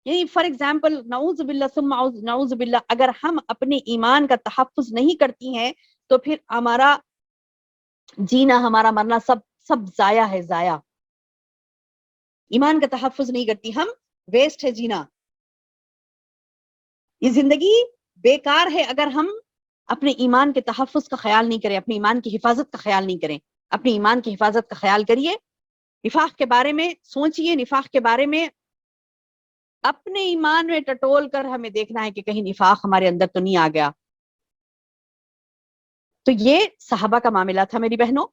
یعنی فار ایگزامپل، نعوذ باللہ ثم نعوذ باللہ، اگر ہم اپنے ایمان کا تحفظ نہیں کرتی ہیں تو پھر ہمارا جینا، ہمارا مرنا سب ضائع ہے، ضائع۔ ایمان کا تحفظ نہیں کرتی ہم، ویسٹ ہے جینا، یہ زندگی بیکار ہے اگر ہم اپنے ایمان کے تحفظ کا خیال نہیں کریں، اپنے ایمان کی حفاظت کا خیال نہیں کریں۔ اپنے ایمان کی حفاظت کا خیال کریے، نفاق کے بارے میں سوچئے، نفاق کے بارے میں اپنے ایمان میں ٹٹول کر ہمیں دیکھنا ہے کہ کہیں نفاق ہمارے اندر تو نہیں آ گیا۔ تو یہ صحابہ کا معاملہ تھا میری بہنوں،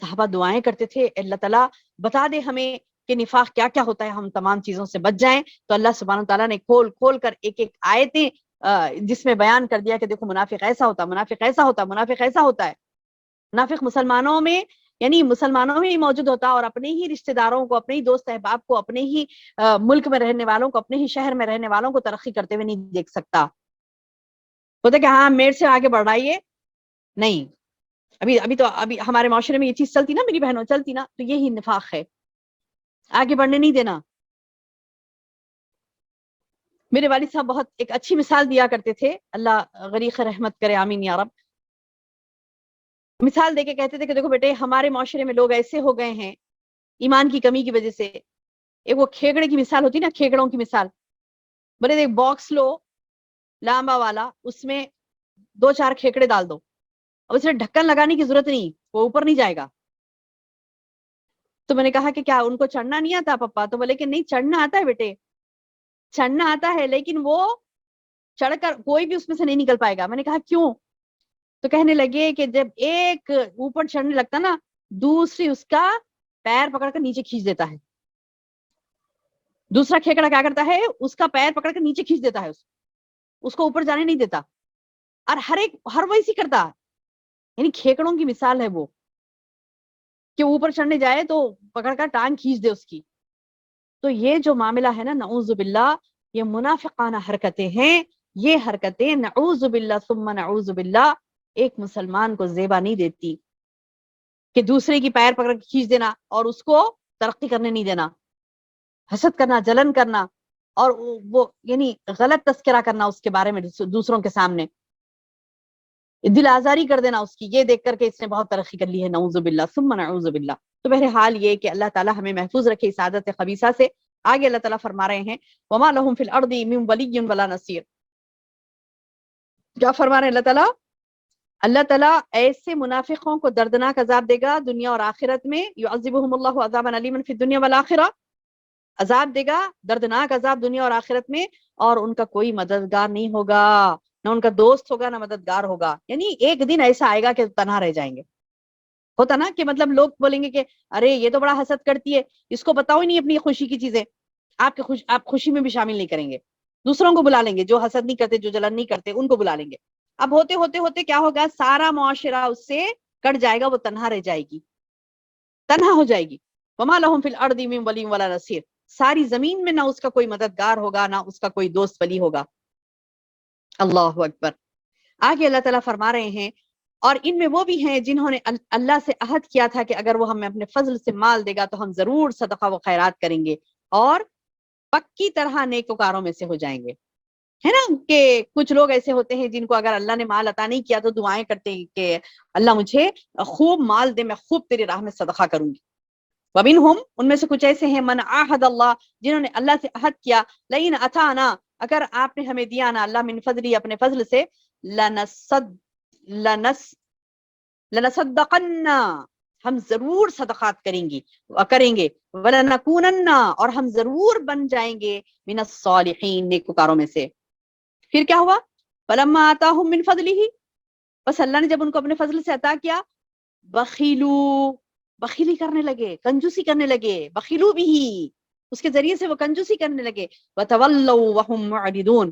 صحابہ دعائیں کرتے تھے اللہ تعالیٰ بتا دے ہمیں کہ نفاق کیا کیا ہوتا ہے، ہم تمام چیزوں سے بچ جائیں۔ تو اللہ سبحانہ تعالیٰ نے کھول کھول کر ایک ایک آیتیں جس میں بیان کر دیا کہ دیکھو منافق ایسا ہوتا، منافق ایسا ہوتا، منافق ایسا ہوتا ہے۔ منافق مسلمانوں میں، یعنی مسلمانوں میں ہی موجود ہوتا، اور اپنے ہی رشتہ داروں کو، اپنے ہی دوست احباب کو، اپنے ہی ملک میں رہنے والوں کو، اپنے ہی شہر میں رہنے والوں کو ترقی کرتے ہوئے نہیں دیکھ سکتا۔ ہوتا کہ ہاں میرے سے آگے بڑھ رہا ہے، نہیں، ابھی ہمارے معاشرے میں یہ چیز چلتی نا میری بہنوں، چلتی نا، تو یہی نفاق ہے، آگے بڑھنے نہیں دینا۔ میرے والد صاحب بہت ایک اچھی مثال دیا کرتے تھے، اللہ غریق رحمت کرے، آمین یا رب۔ مثال دے کے کہتے تھے کہ دیکھو بیٹے، ہمارے معاشرے میں لوگ ایسے ہو گئے ہیں ایمان کی کمی کی وجہ سے، ایک وہ کھیگڑے کی مثال ہوتی نا، کھیگڑوں کی مثال، بولے ایک باکس لو لامبا والا، اس میں 2-4 کھیکڑے ڈال دو، اب اس میں ڈھکن لگانے کی ضرورت نہیں، وہ اوپر نہیں جائے گا۔ تو میں نے کہا کہ کیا ان کو چڑھنا نہیں آتا پپا؟ تو بولے کہ نہیں، چڑھنا آتا ہے بیٹے، چڑھنا آتا ہے، لیکن وہ چڑھ کر کوئی بھی اس میں سے نہیں نکل پائے گا۔ میں نے کہا کیوں؟ تو کہنے لگے کہ جب ایک اوپر چڑھنے لگتا نا، دوسری اس کا پیر پکڑ کر نیچے کھینچ دیتا ہے، دوسرا کھیکڑا کیا کرتا ہے، اس کا پیر پکڑ کر نیچے کھینچ دیتا ہے، اس کو اوپر جانے نہیں دیتا، اور ہر ویسی کرتا، یعنی کھیکڑوں کی مثال ہے وہ، کہ اوپر چڑھنے جائے تو پکڑ کر ٹانگ کھینچ دے اس کی۔ تو یہ جو معاملہ ہے نا، نعوذ باللہ، یہ منافقانہ حرکتیں ہیں، یہ حرکتیں نعوذ باللہ ثم نعوذ باللہ ایک مسلمان کو زیبا نہیں دیتی، کہ دوسرے کی پیر پکڑ کے کھینچ دینا اور اس کو ترقی کرنے نہیں دینا، حسد کرنا، جلن کرنا، اور وہ یعنی غلط تذکرہ کرنا اس کے بارے میں دوسروں کے سامنے، دل آزاری کر دینا اس کی، یہ دیکھ کر کے اس نے بہت ترقی کر لی ہے، نعوذ باللہ ثم نعوذ باللہ۔ تو بہرحال یہ کہ اللہ تعالیٰ ہمیں محفوظ رکھے اس عادت خبیثہ سے۔ آگے اللہ تعالیٰ فرما رہے ہیں وَمَا لَهُمْ فِي الْأَرْضِ مِنْ وَلِيٍّ وَلَا نَصِيرٍ۔ کیا فرما رہے ہیں اللہ تعالیٰ؟ اللہ تعالیٰ ایسے منافقوں کو دردناک عذاب دے گا دنیا اور آخرت میں، يُعَذِّبُهُمُ اللَّهُ عَذَابًا أَلِيمًا فِي الدُّنْيَا وَالْآخِرَةِ، عذاب دے گا، دردناک عذاب دنیا اور آخرت میں، اور ان کا کوئی مددگار نہیں ہوگا، نہ ان کا دوست ہوگا، نہ مددگار ہوگا۔ یعنی ایک دن ایسا آئے گا کہ تنہا رہ جائیں گے۔ ہوتا نا کہ مطلب لوگ بولیں گے کہ ارے یہ تو بڑا حسد کرتی ہے، اس کو بتاؤ ہی نہیں اپنی خوشی کی چیزیں، آپ خوشی میں بھی شامل نہیں کریں گے، دوسروں کو بلا لیں گے، جو حسد نہیں کرتے، جو جلن نہیں کرتے، ان کو بلا لیں گے۔ اب ہوتے ہوتے ہوتے کیا ہوگا، سارا معاشرہ اس سے کٹ جائے گا، وہ تنہا رہ جائے گی، تنہا ہو جائے گی۔ وما لهم في الارض من ولي ولا نصير، ساری زمین میں نہ اس کا کوئی مددگار ہوگا، نہ اس کا کوئی دوست ولی ہوگا۔ اللہ اکبر۔ آگے اللہ تعالیٰ فرما رہے ہیں اور ان میں وہ بھی ہیں جنہوں نے اللہ سے عہد کیا تھا کہ اگر وہ ہمیں اپنے فضل سے مال دے گا تو ہم ضرور صدقہ و خیرات کریں گے اور پکی طرح نیکوکاروں میں سے ہو جائیں گے۔ ہے نا کہ کچھ لوگ ایسے ہوتے ہیں جن کو اگر اللہ نے مال عطا نہیں کیا تو دعائیں کرتے ہیں کہ اللہ مجھے خوب مال دے، میں خوب تیری راہ میں صدقہ کروں گی۔ وَمِنْهُمْ، ان میں سے کچھ ایسے ہیں، من عاہد اللہ، جنہوں نے اللہ سے عہد کیا، لئن اتانا، اگر آپ نے ہمیں دیا نا اللہ من فضلی، اپنے فضل سے، لنصدقن، ہم ضرور صدقات کریں گے، ولنکونن، اور ہم ضرور بن جائیں گے من الصالحین، نیکوکاروں میں سے۔ پھر کیا ہوا؟ فلما آتاہم من فضلہ، بس اللہ نے جب ان کو اپنے فضل سے عطا کیا، بخیلو، بخیلی کرنے لگے، کنجوسی کرنے لگے، بخیلو بھی، اس کے ذریعے سے وہ کنجوسی کرنے لگے، وتولوا وهم معرضون،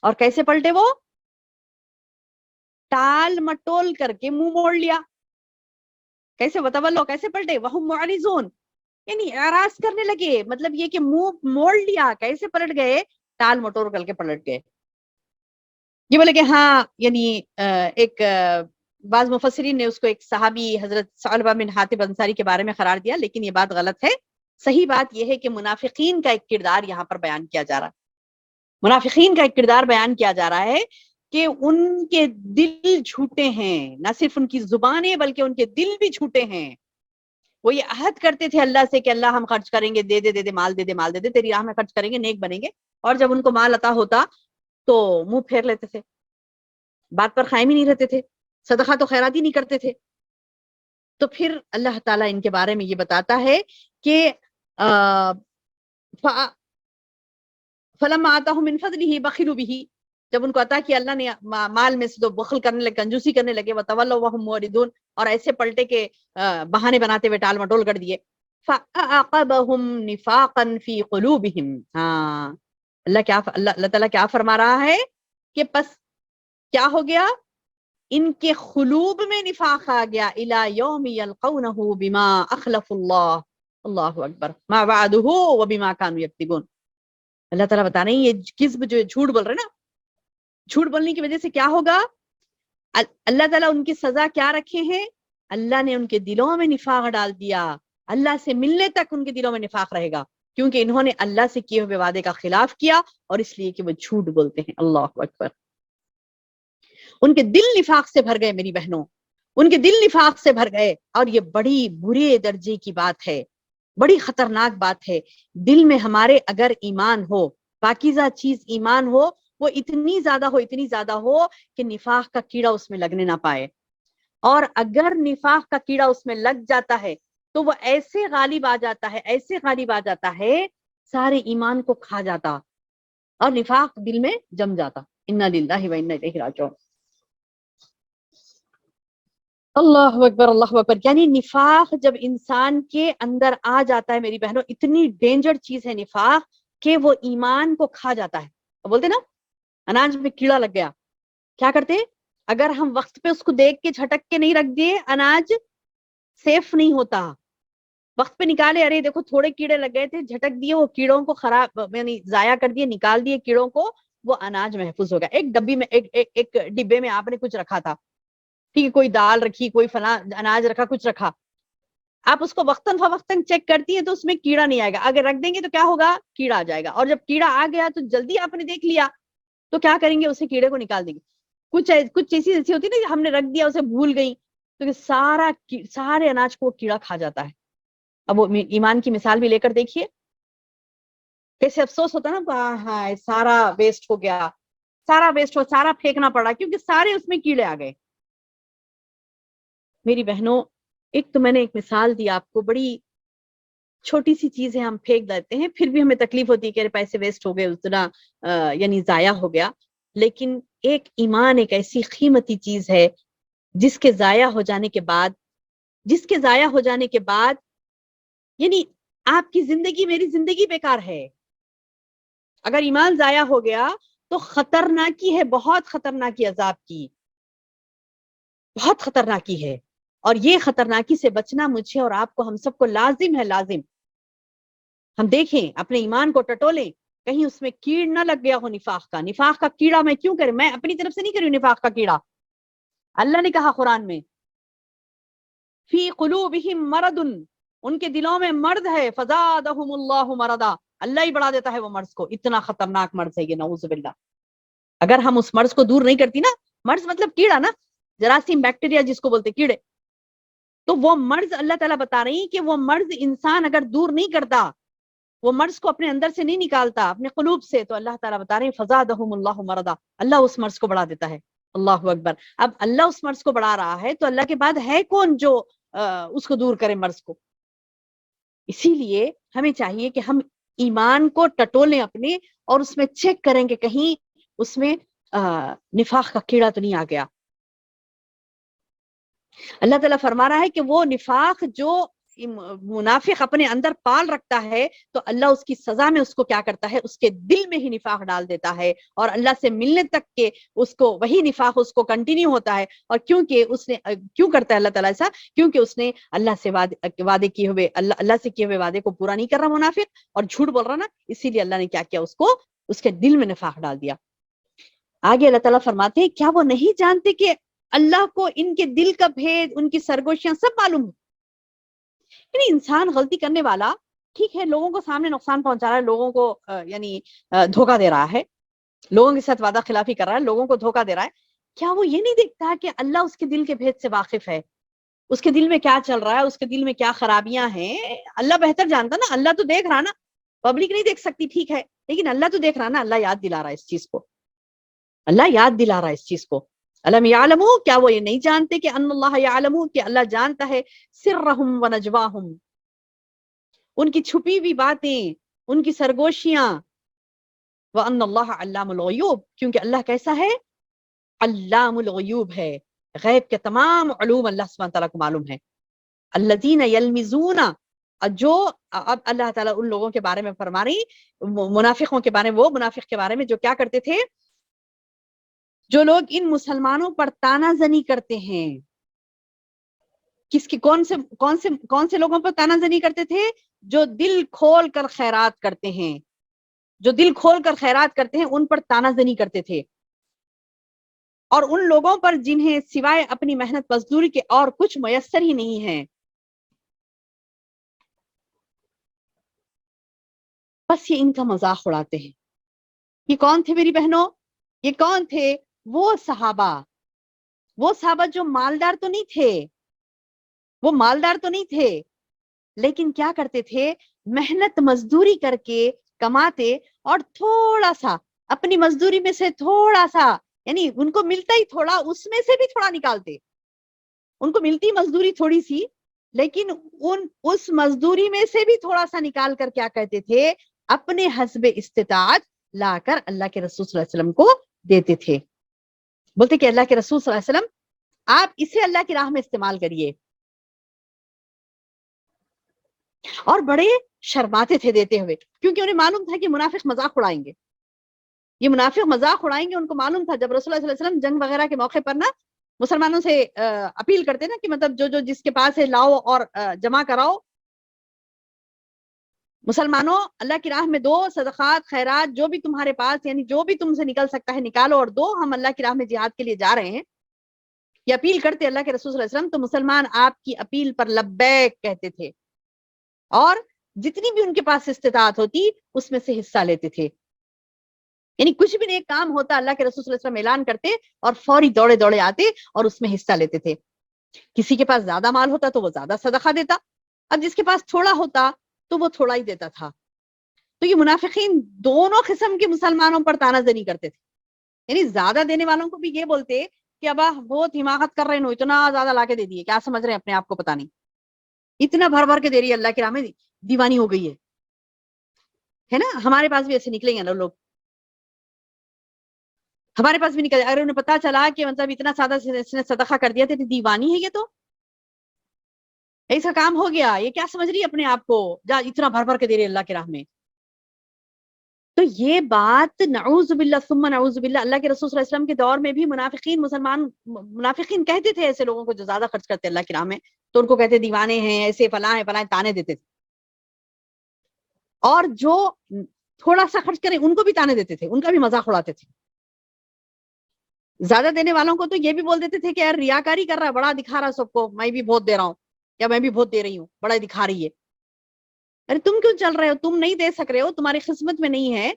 اور کیسے پلٹے وہ؟ ٹال مٹول کر کے منہ موڑ لیا۔ کیسے؟ وتولوا، کیسے پلٹے؟ وهم معرضون، یعنی اعراض کرنے لگے، مطلب یہ کہ منہ موڑ لیا۔ کیسے پلٹ گئے؟ ٹال مٹول کر کے پلٹ گئے۔ یہ بولے کہ ہاں، یعنی ایک بعض مفسرین نے اس کو ایک صحابی حضرت ثعلبہ بن حاتب انصاری کے بارے میں قرار دیا، لیکن یہ بات غلط ہے۔ صحیح بات یہ ہے کہ منافقین کا ایک کردار یہاں پر بیان کیا جا رہا ہے، منافقین کا ایک کردار بیان کیا جا رہا ہے کہ ان کے دل جھوٹے ہیں، نہ صرف ان کی زبانیں بلکہ ان کے دل بھی جھوٹے ہیں۔ وہ یہ عہد کرتے تھے اللہ سے کہ اللہ ہم خرچ کریں گے، دے دے دے دے، مال دے دے، مال دے دے، تیری راہ میں خرچ کریں گے، نیک بنیں گے، اور جب ان کو مال عطا ہوتا تو منہ پھیر لیتے تھے، بات پر قائم ہی نہیں رہتے تھے، صدقہ تو خیرات ہی نہیں کرتے تھے۔ تو پھر اللہ تعالیٰ ان کے بارے میں یہ بتاتا ہے کہ فلما آتاہم من فضلہ بخلوا بہ، جب ان کو عطا کیا اللہ نے مال میں سے، تو بخل کرنے لگے، کنجوسی کرنے لگے، وتولوا وهم معرضون، اور ایسے پلٹے کے بہانے بناتے ہوئے ٹال مٹول کر دیے۔ فأعقبهم نفاقا في قلوبهم، ہاں، اللہ تعالیٰ کیا فرما رہا ہے کہ پس کیا ہو گیا؟ ان کے قلوب میں نفاق آ گیا، الی یوم یلقونہ بما اخلف اللہ، اللہ اکبر، ما وعدہ وبما كانوا یکذبون۔ اللہ تعالیٰ بتا رہے ہیں یہ کذب، جو جھوٹ بول رہے نا، جھوٹ بولنے کی وجہ سے کیا ہوگا؟ اللہ تعالیٰ ان کی سزا کیا رکھے ہیں؟ اللہ نے ان کے دلوں میں نفاق ڈال دیا، اللہ سے ملنے تک ان کے دلوں میں نفاق رہے گا، کیونکہ انہوں نے اللہ سے کیے ہوئے وعدے کا خلاف کیا، اور اس لیے کہ وہ جھوٹ بولتے ہیں۔ اللہ اکبر، ان کے دل نفاق سے بھر گئے میری بہنوں، ان کے دل نفاق سے بھر گئے، اور یہ بڑی برے درجے کی بات ہے، بڑی خطرناک بات ہے۔ دل میں ہمارے اگر ایمان ہو، پاکیزہ چیز ایمان ہو، وہ اتنی زیادہ ہو کہ نفاق کا کیڑا اس میں لگنے نہ پائے، اور اگر نفاق کا کیڑا اس میں لگ جاتا ہے تو وہ ایسے غالب آ جاتا ہے، سارے ایمان کو کھا جاتا، اور نفاق دل میں جم جاتا۔ انا للہ و انا الیہ راجعون۔ اللہ اکبر، اللہ اکبر، یعنی نفاق جب انسان کے اندر آ جاتا ہے میری بہنوں، اتنی ڈینجر چیز ہے نفاق کہ وہ ایمان کو کھا جاتا ہے۔ بولتے نا اناج میں کیڑا لگ گیا، کیا کرتے؟ اگر ہم وقت پہ اس کو دیکھ کے جھٹک کے نہیں رکھ دیے، اناج سیف نہیں ہوتا۔ وقت پہ نکالے، ارے دیکھو تھوڑے کیڑے لگ گئے تھے، جھٹک دیے، وہ کیڑوں کو خراب، یعنی ضائع کر دیے، نکال دیے کیڑوں کو، وہ اناج محفوظ ہو گیا۔ ایک ڈبی میں، ایک ڈبے میں آپ نے کچھ رکھا تھا، ٹھیک ہے، کوئی دال رکھی، کوئی فلاں اناج رکھا، کچھ رکھا، آپ اس کو وقتاً فوقتاً چیک کرتی ہیں تو اس میں کیڑا نہیں آئے گا، اگر رکھ دیں گے تو کیا ہوگا؟ کیڑا آ جائے گا، اور جب کیڑا آ گیا تو جلدی آپ نے دیکھ لیا تو کیا کریں گے؟ اسے کیڑے کو نکال دیں گے۔ کچھ چیزیں ایسی ہوتی ہے نا، ہم نے رکھ دیا، اسے بھول گئی، تو سارے اناج کو کیڑا کھا جاتا ہے۔ اب وہ ایمان کی مثال بھی لے کر دیکھیے، کیسے افسوس ہوتا ہے نا، ہاں سارا ویسٹ ہو گیا، سارا پھینکنا پڑا، کیونکہ سارے اس میں کیڑے آ گئے۔ میری بہنوں، ایک تو میں نے ایک مثال دی آپ کو، بڑی چھوٹی سی چیز ہے، ہم پھینک دیتے ہیں، پھر بھی ہمیں تکلیف ہوتی ہے کہ پیسے ویسٹ ہو گئے، اتنا یعنی ضائع ہو گیا۔ لیکن ایک ایمان ایک ایسی قیمتی چیز ہے جس کے ضائع ہو جانے کے بعد یعنی آپ کی زندگی، میری زندگی بیکار ہے۔ اگر ایمان ضائع ہو گیا تو خطرناکی ہے، بہت خطرناکی، عذاب کی بہت خطرناکی ہے، اور یہ خطرناکی سے بچنا مجھے اور آپ کو، ہم سب کو لازم ہے، لازم۔ ہم دیکھیں اپنے ایمان کو ٹٹولیں، کہیں اس میں کیڑ نہ لگ گیا ہو نفاق کا کیڑا میں کیوں کروں؟ میں اپنی طرف سے نہیں کری نفاق کا کیڑا، اللہ نے کہا قرآن میں، فی قلوبہم مرض، ان کے دلوں میں مرض ہے، فزادہم اللہ مرضا، اللہ ہی بڑھا دیتا ہے وہ مرض کو۔ اتنا خطرناک مرض ہے یہ، نعوذ باللہ۔ اگر ہم اس مرض کو دور نہیں کرتی نا، مرض مطلب کیڑا نا، جراثیم، بیکٹیریا جس کو بولتے کیڑے، تو وہ مرض اللہ تعالیٰ بتا رہی ہیں کہ وہ مرض انسان اگر دور نہیں کرتا، وہ مرض کو اپنے اندر سے نہیں نکالتا، اپنے قلوب سے، تو اللہ تعالیٰ بتا رہے ہیں فزادہم اللہ مرضا، اللہ اس مرض کو بڑھا دیتا ہے۔ اللہ اکبر. اب اللہ اس مرض کو بڑھا رہا ہے تو اللہ کے بعد ہے کون جو اس کو دور کرے مرض کو. اسی لیے ہمیں چاہیے کہ ہم ایمان کو ٹٹولیں اپنے اور اس میں چیک کریں کہ کہیں اس میں نفاق کا کیڑا تو نہیں آ گیا. اللہ تعالیٰ فرما رہا ہے کہ وہ نفاق جو منافق اپنے اندر پال رکھتا ہے تو اللہ اس کی سزا میں اس کو کیا کرتا ہے, اس کے دل میں ہی نفاق ڈال دیتا ہے اور اللہ سے ملنے تک کے اس کو وہی نفاق اس کو کنٹینیو ہوتا ہے. اور کیونکہ اس نے کیوں کرتا ہے اللہ تعالیٰ ایسا, کیونکہ اس نے اللہ سے وعدے کیے ہوئے اللہ سے کیے ہوئے وعدے کو پورا نہیں کر رہا منافق اور جھوٹ بول رہا نا, اسی لیے اللہ نے کیا کیا, اس کو اس کے دل میں نفاق ڈال دیا. آگے اللہ تعالیٰ فرماتے ہیں کیا وہ نہیں جانتے کہ اللہ کو ان کے دل کا بھید, ان کی سرگوشیاں سب معلوم ہے. یعنی انسان غلطی کرنے والا ٹھیک ہے, لوگوں کو سامنے نقصان پہنچا رہا ہے, لوگوں کو یعنی دھوکہ دے رہا ہے, لوگوں کے ساتھ وعدہ خلافی کر رہا ہے, لوگوں کو دھوکہ دے رہا ہے. کیا وہ یہ نہیں دیکھتا کہ اللہ اس کے دل کے بھید سے واقف ہے, اس کے دل میں کیا چل رہا ہے, اس کے دل میں کیا خرابیاں ہیں, اللہ بہتر جانتا نا. اللہ تو دیکھ رہا نا, پبلک نہیں دیکھ سکتی ٹھیک ہے, لیکن اللہ تو دیکھ رہا نا. اللہ یاد دلا رہا ہے اس چیز کو, اللہ یاد دلا رہا ہے اس چیز کو. الم یعلموا, کیا وہ یہ نہیں جانتے کہ ان اللہ یعلم, کہ اللہ جانتا ہے سرہم و نجواہم, ان کی چھپی ہوئی باتیں, ان کی سرگوشیاں. وان اللہ علام الغیوب, کیونکہ اللہ کیسا ہے, علام الغیوب ہے, غیب کے تمام علوم اللہ سبحانہ تعالیٰ کو معلوم ہے. الذین یلمزون, جو اب اللہ تعالیٰ ان لوگوں کے بارے میں فرما رہی, منافقوں کے بارے میں, وہ منافق کے بارے میں جو کیا کرتے تھے, جو لوگ ان مسلمانوں پر تانا زنی کرتے ہیں. کس کی, کون سے لوگوں پر تانا زنی کرتے تھے, جو دل کھول کر خیرات کرتے ہیں, جو دل کھول کر خیرات کرتے ہیں ان پر تانا زنی کرتے تھے. اور ان لوگوں پر جنہیں سوائے اپنی محنت مزدوری کے اور کچھ میسر ہی نہیں ہے, بس یہ ان کا مذاق اڑاتے ہیں. یہ کون تھے میری بہنوں, یہ کون تھے, وہ صحابہ جو مالدار تو نہیں تھے, وہ مالدار تو نہیں تھے, لیکن کیا کرتے تھے, محنت مزدوری کر کے کماتے اور تھوڑا سا اپنی مزدوری میں سے تھوڑا سا, یعنی ان کو ملتا ہی تھوڑا, اس میں سے بھی تھوڑا نکالتے. ان کو ملتی مزدوری تھوڑی سی, لیکن اس مزدوری میں سے بھی تھوڑا سا نکال کر کیا کہتے تھے, اپنے حسب استطاعت لا کر اللہ کے رسول صلی اللہ علیہ وسلم کو دیتے تھے. بولتے کہ اللہ کے رسول صلی اللہ علیہ وسلم آپ اسے اللہ کی راہ میں استعمال کریے. اور بڑے شرماتے تھے دیتے ہوئے, کیونکہ انہیں معلوم تھا کہ منافق مذاق اڑائیں گے, یہ منافق مذاق اڑائیں گے. ان کو معلوم تھا جب رسول اللہ صلی اللہ علیہ وسلم جنگ وغیرہ کے موقع پر نا مسلمانوں سے اپیل کرتے نا کہ مطلب جو جس کے پاس ہے لاؤ اور جمع کراؤ, مسلمانوں اللہ کی راہ میں دو, صدقات خیرات جو بھی تمہارے پاس, یعنی جو بھی تم سے نکل سکتا ہے نکالو اور دو, ہم اللہ کی راہ میں جہاد کے لیے جا رہے ہیں. یہ اپیل کرتے اللہ کے رسول صلی اللہ علیہ وسلم, تو مسلمان آپ کی اپیل پر لبیک کہتے تھے اور جتنی بھی ان کے پاس استطاعت ہوتی اس میں سے حصہ لیتے تھے. یعنی کچھ بھی نیک کام ہوتا اللہ کے رسول صلی اللہ علیہ وسلم اعلان کرتے اور فوری دوڑے دوڑے آتے اور اس میں حصہ لیتے تھے. کسی کے پاس زیادہ مال ہوتا تو وہ زیادہ صدقہ دیتا, اب جس کے پاس تھوڑا ہوتا تو وہ تھوڑا ہی دیتا تھا. تو یہ منافقین دونوں قسم کے مسلمانوں پر تانا زنی کرتے تھے. یعنی زیادہ دینے والوں کو بھی یہ بولتے کہ ابا بہت حماقت کر رہے ہیں, اتنا زیادہ لا کے دے دیے, کیا سمجھ رہے ہیں اپنے آپ کو, پتا نہیں اتنا بھر بھر کے دے رہی ہے, اللہ کی راہ میں دیوانی ہو گئی ہے نا. ہمارے پاس بھی ایسے نکلیں گے نا لوگ, ہمارے پاس بھی نکل, اگر انہیں پتا چلا کہ مطلب اتنا سادہ اس نے صدقہ کر دیا تھا, دیوانی ہے یہ, تو ایسا کام ہو گیا, یہ کیا سمجھ رہی ہے اپنے آپ کو, جا اتنا بھر بھر کے دے رہی اللہ کی راہ میں. تو یہ بات نعوذ باللہ ثم نعوذ باللہ, اللہ کے رسول صلی اللہ علیہ وسلم کے دور میں بھی منافقین کہتے تھے ایسے لوگوں کو جو زیادہ خرچ کرتے اللہ کی راہ میں, تو ان کو کہتے دیوانے ہیں, ایسے فلاں ہیں فلاں, تانے دیتے تھے. اور جو تھوڑا سا خرچ کریں ان کو بھی تانے دیتے تھے, ان کا بھی مذاق اڑاتے تھے. زیادہ دینے والوں کو تو یہ بھی بول دیتے تھے کہ یار ریاکاری کر رہا ہے, بڑا دکھا رہا ہے سب کو, میں بھی بہت دے رہا ہوں یا میں بھی بہت دے رہی ہوں, بڑا دکھا رہی ہے. ارے تم کیوں چل رہے ہو, تم نہیں دے سک رہے ہو, تمہاری قسمت میں نہیں ہے,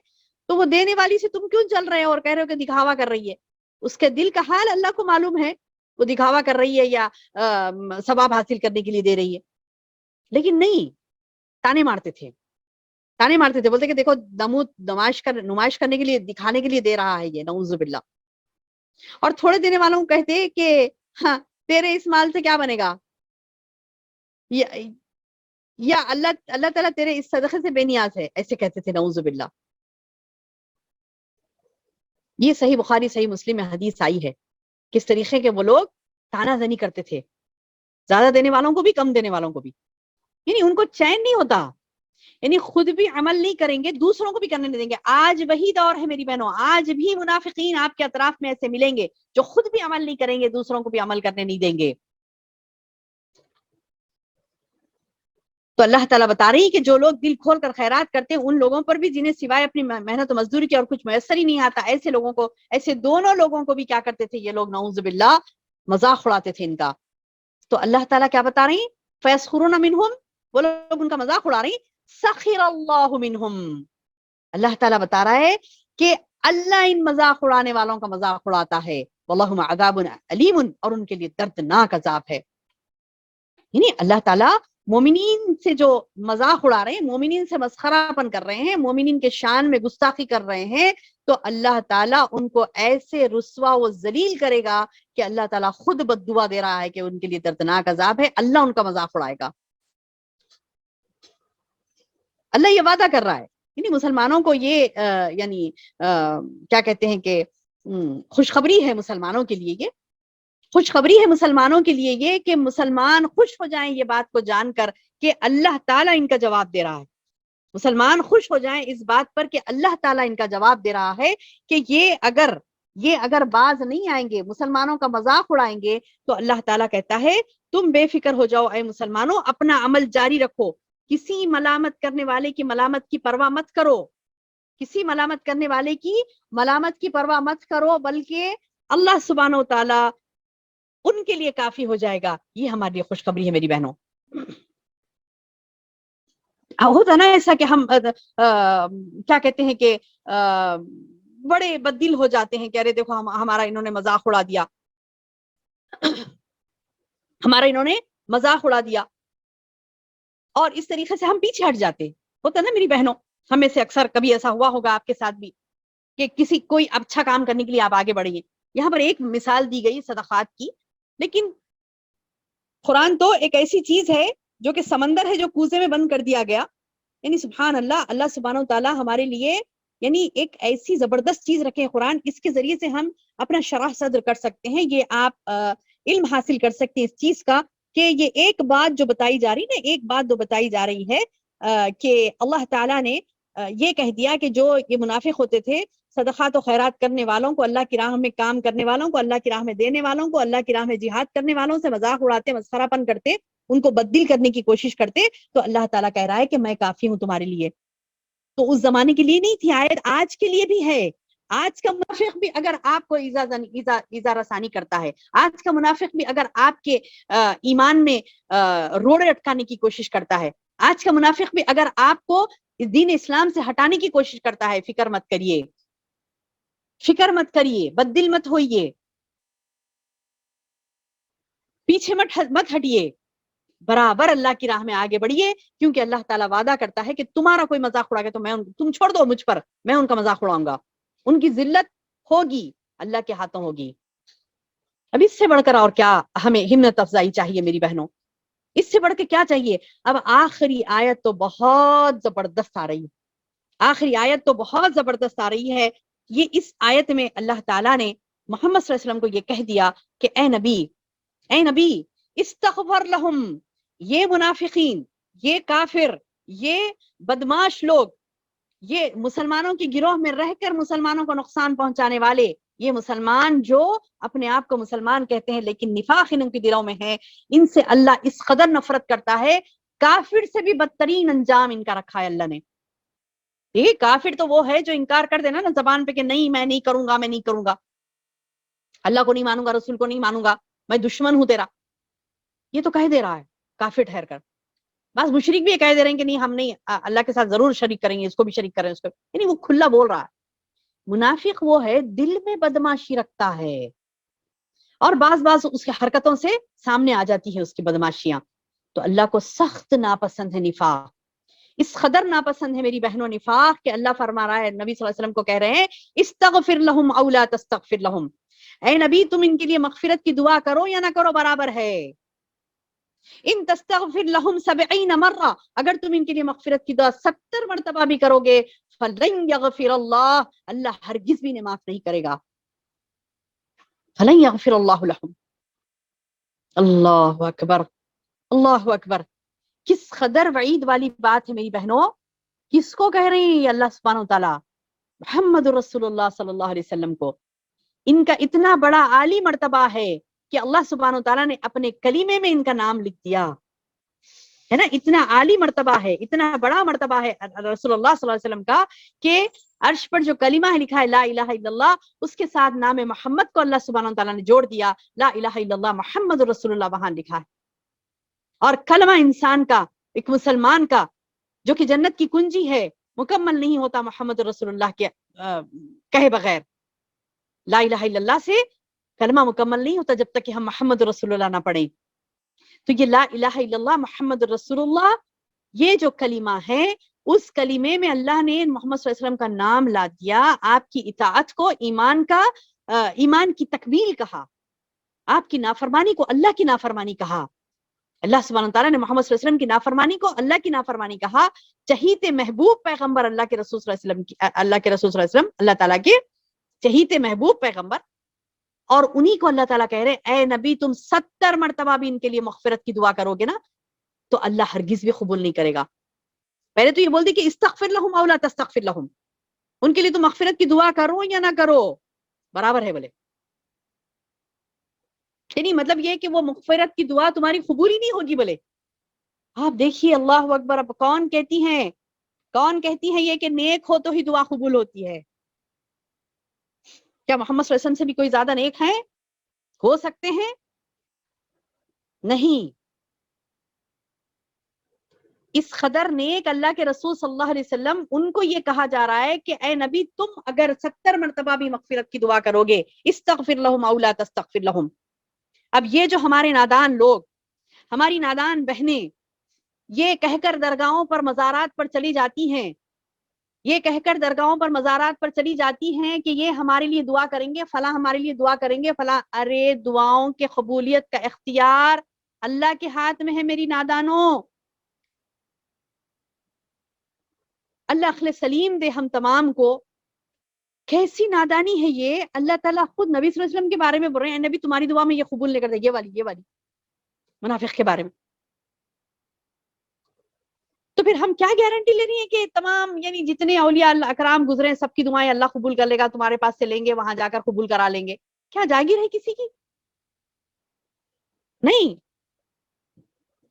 تو وہ دینے والی سے تم کیوں چل رہے ہو اور کہہ رہے ہو کہ دکھاوا کر رہی ہے. اس کے دل کا حال اللہ کو معلوم ہے, وہ دکھاوا کر رہی ہے یا ثواب حاصل کرنے کے لیے دے رہی ہے. لیکن نہیں, تانے مارتے تھے, بولتے کہ دیکھو نمائش کرنے کے لیے, دکھانے کے لیے دے رہا ہے یہ, نعوذ باللہ. اور تھوڑے دینے والوں کو کہتے کہ ہاں تیرے اس مال سے کیا بنے گا، یا اللہ تعالیٰ تیرے اس صدقے سے بے نیاز ہے، ایسے کہتے تھے نعوذ باللہ۔ یہ صحیح بخاری صحیح مسلم میں حدیث آئی ہے کس طریقے کے وہ لوگ تانا زنی کرتے تھے، زیادہ دینے والوں کو بھی کم دینے والوں کو بھی، یعنی ان کو چین نہیں ہوتا، یعنی خود بھی عمل نہیں کریں گے دوسروں کو بھی کرنے نہیں دیں گے۔ آج وہی دور ہے میری بہنوں، آج بھی منافقین آپ کے اطراف میں ایسے ملیں گے جو خود بھی عمل نہیں کریں گے دوسروں کو بھی عمل کرنے نہیں دیں گے۔ تو اللہ تعالیٰ بتا رہی کہ جو لوگ دل کھول کر خیرات کرتے ہیں ان لوگوں پر بھی جنہیں سوائے اپنی محنت و مزدوری کے اور کچھ میسر ہی نہیں آتا، ایسے لوگوں کو، ایسے دونوں لوگوں کو بھی کیا کرتے تھے یہ لوگ نعوذ باللہ مذاق اڑاتے تھے ان کا۔ تو اللہ تعالیٰ کیا بتا رہی، فَيَسْخُرُونَ مِنْهُمْ، وہ لوگ ان کا مذاق اڑا رہی، سَخِرَ اللَّهُ مِنْهُمْ، اللہ تعالیٰ بتا رہا ہے کہ اللہ ان مذاق اڑانے والوں کا مذاق اڑاتا ہے، وَلَهُمْ عَذَابٌ أَلِيمٌ، اور ان کے لیے دردناک عذاب ہے۔ یعنی اللہ تعالیٰ مومنین سے جو مذاق اڑا رہے ہیں، مومنین سے مسخرہ پن کر رہے ہیں، مومنین کے شان میں گستاخی کر رہے ہیں، تو اللہ تعالیٰ ان کو ایسے رسوا و ذلیل کرے گا کہ اللہ تعالیٰ خود بد دعا دے رہا ہے کہ ان کے لیے دردناک عذاب ہے، اللہ ان کا مذاق اڑائے گا۔ اللہ یہ وعدہ کر رہا ہے، یعنی مسلمانوں کو یہ یعنی کیا کہتے ہیں کہ خوشخبری ہے مسلمانوں کے لیے، یہ خوشخبری ہے مسلمانوں کے لیے یہ کہ مسلمان خوش ہو جائیں یہ بات کو جان کر کہ اللہ تعالیٰ ان کا جواب دے رہا ہے، مسلمان خوش ہو جائیں اس بات پر کہ اللہ تعالیٰ ان کا جواب دے رہا ہے کہ یہ اگر باز نہیں آئیں گے، مسلمانوں کا مذاق اڑائیں گے، تو اللہ تعالیٰ کہتا ہے تم بے فکر ہو جاؤ اے مسلمانوں، اپنا عمل جاری رکھو، کسی ملامت کرنے والے کی ملامت کی پرواہ مت کرو، کسی ملامت کرنے والے کی ملامت کی پرواہ مت کرو، بلکہ اللہ سبحانہ و تعالیٰ ان کے لیے کافی ہو جائے گا۔ یہ ہمارے لیے خوشخبری ہے میری بہنوں۔ ہوتا نا ایسا کہ ہم کیا کہتے ہیں کہ بڑے بددل ہو جاتے ہیں کہ ارے دیکھو ہمارا انہوں نے مذاق اڑا دیا، ہمارا انہوں نے مذاق اڑا دیا، اور اس طریقے سے ہم پیچھے ہٹ جاتے۔ ہوتا نا میری بہنوں، ہمیں سے اکثر کبھی ایسا ہوا ہوگا آپ کے ساتھ بھی کہ کوئی اچھا کام کرنے کے لیے آپ آگے بڑھیں گے۔ یہاں پر ایک مثال دی گئی صدقات کی، لیکن قرآن تو ایک ایسی چیز ہے جو کہ سمندر ہے جو کوزے میں بند کر دیا گیا، یعنی سبحان اللہ، اللہ سبحانہ و تعالیٰ ہمارے لیے یعنی ایک ایسی زبردست چیز رکھے قرآن، اس کے ذریعے سے ہم اپنا شرح صدر کر سکتے ہیں، یہ آپ علم حاصل کر سکتے ہیں اس چیز کا کہ یہ ایک بات جو بتائی جا رہی نا، ایک بات جو بتائی جا رہی ہے کہ اللہ تعالیٰ نے یہ کہہ دیا کہ جو یہ منافق ہوتے تھے، صدقات و خیرات کرنے والوں کو، اللہ کی راہ میں کام کرنے والوں کو، اللہ کی راہ میں دینے والوں کو، اللہ کی راہ میں جہاد کرنے والوں سے مذاق اڑاتے، مسخرہ پن کرتے، ان کو بددل کرنے کی کوشش کرتے، تو اللہ تعالیٰ کہہ رہا ہے کہ میں کافی ہوں تمہارے لیے۔ تو اس زمانے کے لیے نہیں تھی آیت، آج کے لیے بھی ہے۔ آج کا منافق بھی اگر آپ کو ایذا رسانی کرتا ہے، آج کا منافق بھی اگر آپ کے ایمان میں روڑے اٹکانے کی کوشش کرتا ہے، آج کا منافق بھی اگر آپ کو دین اسلام سے ہٹانے کی کوشش کرتا ہے، فکر مت کریے، فکر مت کریے، بددل مت ہوئیے، پیچھے مت ہٹیے، برابر اللہ کی راہ میں آگے بڑھیے، کیونکہ اللہ تعالیٰ وعدہ کرتا ہے کہ تمہارا کوئی مذاق اڑا گیا تو تم چھوڑ دو مجھ پر، میں ان کا مذاق اڑاؤں گا، ان کی ذلت ہوگی اللہ کے ہاتھوں ہوگی۔ اب اس سے بڑھ کر اور کیا ہمیں ہمت افزائی چاہیے میری بہنوں، اس سے بڑھ کے کیا چاہیے؟ اب آخری آیت تو بہت زبردست آ رہی ہے، آخری آیت تو بہت زبردست آ رہی ہے۔ یہ اس آیت میں اللہ تعالیٰ نے محمد صلی اللہ علیہ وسلم کو یہ کہہ دیا کہ اے نبی استغفر لہم، یہ منافقین، یہ کافر، یہ بدماش لوگ، یہ مسلمانوں کی گروہ میں رہ کر مسلمانوں کو نقصان پہنچانے والے، یہ مسلمان جو اپنے آپ کو مسلمان کہتے ہیں لیکن نفاق ان کے دلوں میں ہے، ان سے اللہ اس قدر نفرت کرتا ہے، کافر سے بھی بدترین انجام ان کا رکھا ہے اللہ نے۔ دیکھیے کافر تو وہ ہے جو انکار کر دینا نا زبان پہ کہ نہیں میں نہیں کروں گا، میں نہیں کروں گا، اللہ کو نہیں مانوں گا، رسول کو نہیں مانوں گا، میں دشمن ہوں تیرا، یہ تو کہہ دے رہا ہے کافر ٹھہر کر۔ بس مشرک بھی یہ کہہ دے رہے ہیں کہ نہیں ہم نہیں اللہ کے ساتھ ضرور شریک کریں گے، اس کو بھی شریک کریں، اس کو، یعنی وہ کھلا بول رہا ہے۔ منافق وہ ہے دل میں بدماشی رکھتا ہے، اور بعض اس کی حرکتوں سے سامنے آ جاتی ہے اس کی بدماشیاں، تو اللہ کو سخت ناپسند ہے نفاق، اس قدر ناپسند ہے میری بہنوں نفاق کہ اللہ فرما رہا ہے، نبی صلی اللہ علیہ وسلم کو کہہ رہے ہیں استغفر لہم او لا تستغفر لہم، اے نبی تم ان کے لیے مغفرت کی دعا کرو یا نہ کرو برابر ہے. ان تستغفر لهم 70 مرہ، اگر تم ان کے لیے مغفرت کی دعا 70 مرتبہ بھی کرو گے، فلن یغفر اللہ، اللہ ہرگز بھی انہیں معاف نہیں کرے گا. فلن یغفر اللہ لهم. اللہ اکبر، اللہ اکبر. کس قدر وعید والی بات ہے میری بہنوں. کس کو کہہ رہے ہیں یہ اللہ سبحانہ وتعالیٰ؟ محمد رسول اللہ صلی اللہ علیہ وسلم کو. ان کا اتنا بڑا عالی مرتبہ ہے کہ اللہ سبحانہ وتعالیٰ نے اپنے کلیمے میں ان کا نام لکھ دیا ہے نا. اتنا عالی مرتبہ ہے، اتنا بڑا مرتبہ ہے رسول اللہ صلی اللہ علیہ وسلم کا کہ عرش پر جو کلمہ ہے لکھا ہے لا الہ الا اللہ، اس کے ساتھ نام محمد کو اللہ سبحانہ وتعالیٰ نے جوڑ دیا. لا الہ الا اللہ محمد رسول اللہ وہاں لکھا ہے. اور کلمہ انسان کا، ایک مسلمان کا، جو کہ جنت کی کنجی ہے، مکمل نہیں ہوتا محمد رسول اللہ کے کہے بغیر. لا الہ الا اللہ سے کلمہ مکمل نہیں ہوتا جب تک کہ ہم محمد رسول اللہ نہ پڑھیں. تو یہ لا الہ الا اللہ محمد رسول اللہ، یہ جو کلمہ ہے، اس کلمے میں اللہ نے محمد صلی اللہ علیہ وسلم کا نام لا دیا. آپ کی اطاعت کو ایمان کی تکمیل کہا، آپ کی نافرمانی کو اللہ کی نافرمانی کہا. اللہ سبحانہ تعالیٰ نے محمد صلی اللہ علیہ وسلم کی نافرمانی کو اللہ کی نافرمانی کہا. چہیتے محبوب پیغمبر اللہ کے رسول صلی اللہ علیہ وسلم اللہ تعالیٰ کے چہیتے محبوب پیغمبر، اور انہی کو اللہ تعالیٰ کہہ رہے ہیں اے نبی تم 70 مرتبہ بھی ان کے لیے مغفرت کی دعا کرو گے نا تو اللہ ہرگز بھی قبول نہیں کرے گا. پہلے تو یہ بول دی کہ استغفر لہم او لا تستغفر لہم، ان کے لیے تو مغفرت کی دعا کرو یا نہ کرو برابر ہے. بولے یعنی مطلب یہ کہ وہ مغفرت کی دعا تمہاری قبول ہی نہیں ہوگی. بولے آپ دیکھیے اللہ اکبر. اب کون کہتی ہیں یہ کہ نیک ہو تو ہی دعا قبول ہوتی ہے؟ کیا محمد صلی اللہ علیہ وسلم سے بھی کوئی زیادہ نیک ہیں؟ ہو سکتے ہیں؟ نہیں. اس قدر نیک اللہ کے رسول صلی اللہ علیہ وسلم، ان کو یہ کہا جا رہا ہے کہ اے نبی تم اگر 70 مرتبہ بھی مغفرت کی دعا کرو گے، استغفر لہم او لا تستغفر لہم. اب یہ جو ہمارے نادان لوگ، ہماری نادان بہنیں یہ کہہ کر درگاہوں پر مزارات پر چلی جاتی ہیں، یہ کہہ کر درگاہوں پر مزارات پر چلی جاتی ہیں کہ یہ ہمارے لیے دعا کریں گے، فلاں ہمارے لیے دعا کریں گے، فلاں. ارے دعاؤں کے قبولیت کا اختیار اللہ کے ہاتھ میں ہے میری نادانوں. اللہ عقل سلیم دے ہم تمام کو. کیسی نادانی ہے یہ. اللہ تعالیٰ خود نبی صلی اللہ علیہ وسلم کے بارے میں بول رہے ہیں نبی تمہاری دعا میں یہ قبول نہیں کرتے. یہ والی منافق کے بارے میں. تو پھر ہم کیا گارنٹی لے رہی ہیں کہ تمام یعنی جتنے اولیاء اللہ اکرام گزرے ہیں سب کی دعائیں اللہ قبول کر لے گا، تمہارے پاس سے لیں گے وہاں جا کر قبول کرا لیں گے؟ کیا جاگیر ہے کسی کی؟ نہیں.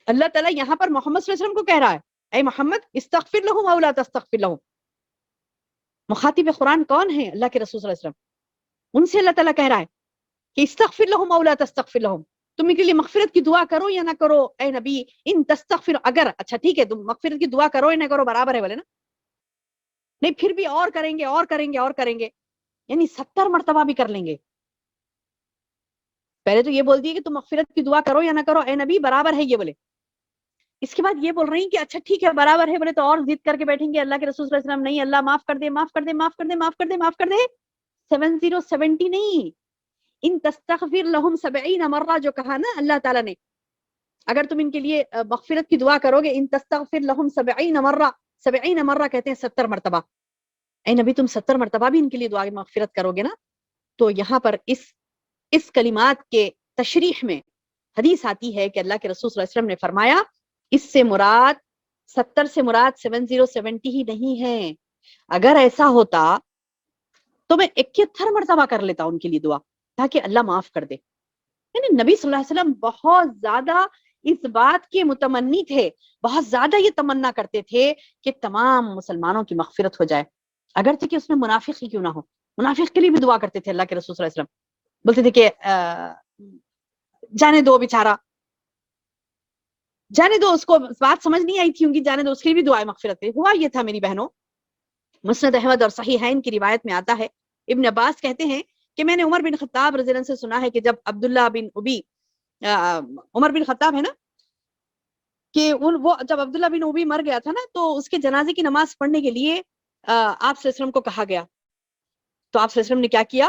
اللہ تعالیٰ یہاں پر محمد صلی اللہ علیہ وسلم کو کہہ رہا ہے اے محمد استغفر لہم او لا تستغفر لہم. مخاطب قرآن کون ہے؟ اللہ کے رسول صلی اللہ علیہ وسلم. ان سے اللہ تعالیٰ کہہ رہا ہے کہ استغفر لہم او لا تستغفر لہم، تم ان کے لیے مغفرت کی دعا کرو یا نہ کرو اے نبی. ان تستغفر، اگر اچھا ٹھیک ہے تم مغفرت کی دعا کرو یا نہ کرو برابر ہے بولے نا. نہیں پھر بھی اور کریں گے یعنی 70 مرتبہ بھی کر لیں گے. پہلے تو یہ بول دیے کہ تم مغفرت کی دعا کرو یا نہ کرو اے نبی برابر ہے یہ بولے. اس کے بعد یہ بول رہی ہیں کہ اچھا ٹھیک ہے برابر ہے بولے تو اور ضد کر کے بیٹھیں گے اللہ کے رسول صلی اللہ علیہ وسلم نہیں اللہ معاف کر دے. 70 نہیں، ان تستغفر لہم 70 مرہ جو کہا نا اللہ تعالیٰ نے، اگر تم ان کے لیے مغفرت کی دعا کرو گے، ان تستغفر لہم 70 مرہ کہتے ہیں 70 مرتبہ. اے نبی تم 70 مرتبہ بھی ان کے لیے دعا مغفرت کرو گے نا. تو یہاں پر اس کلمات کے تشریح میں حدیث آتی ہے کہ اللہ کے رسول صلی اللہ علیہ وسلم نے فرمایا اس سے مراد 70 سے مراد 70 ہی نہیں ہے. اگر ایسا ہوتا تو میں 71 مرتبہ کر لیتا ان کے لیے دعا تاکہ اللہ معاف کر دے. یعنی نبی صلی اللہ علیہ وسلم بہت زیادہ اس بات کے متمنی تھے، بہت زیادہ یہ تمنا کرتے تھے کہ تمام مسلمانوں کی مغفرت ہو جائے، اگرچہ کہ اس میں منافق ہی کیوں نہ ہو. منافق کے لیے بھی دعا کرتے تھے اللہ کے رسول صلی اللہ علیہ وسلم. بولتے تھے کہ جانے دو بیچارہ، جانے دو، اس کو بات سمجھ نہیں آئی تھی ان کی، جانے دو، اس کے لیے بھی دعائیں مغفرت تھی. ہوا یہ تھا میری بہنوں، مسند احمد اور صحیحین کی روایت میں آتا ہے، ابن عباس کہتے ہیں کہ میں نے عمر بن خطاب رضی اللہ عنہ سے سنا ہے کہ جب عبداللہ بن ابی، عمر بن خطاب ہے نا، کہ وہ جب عبداللہ بن ابی مر گیا تھا نا تو اس کے جنازے کی نماز پڑھنے کے لیے آپ صلی اللہ علیہ وسلم کو کہا گیا. تو آپ صلی اللہ علیہ وسلم نے کیا کیا؟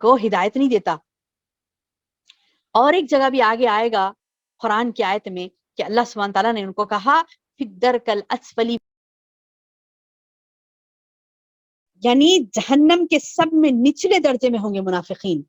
کو ہدایت نہیں دیتا. اور ایک جگہ بھی آگے آئے گا قرآن کی آیت میں کہ اللہ سبحانہ تعالیٰ نے ان کو کہا فی الدرک الاسفلی، یعنی جہنم کے سب میں نچلے درجے میں ہوں گے منافقین،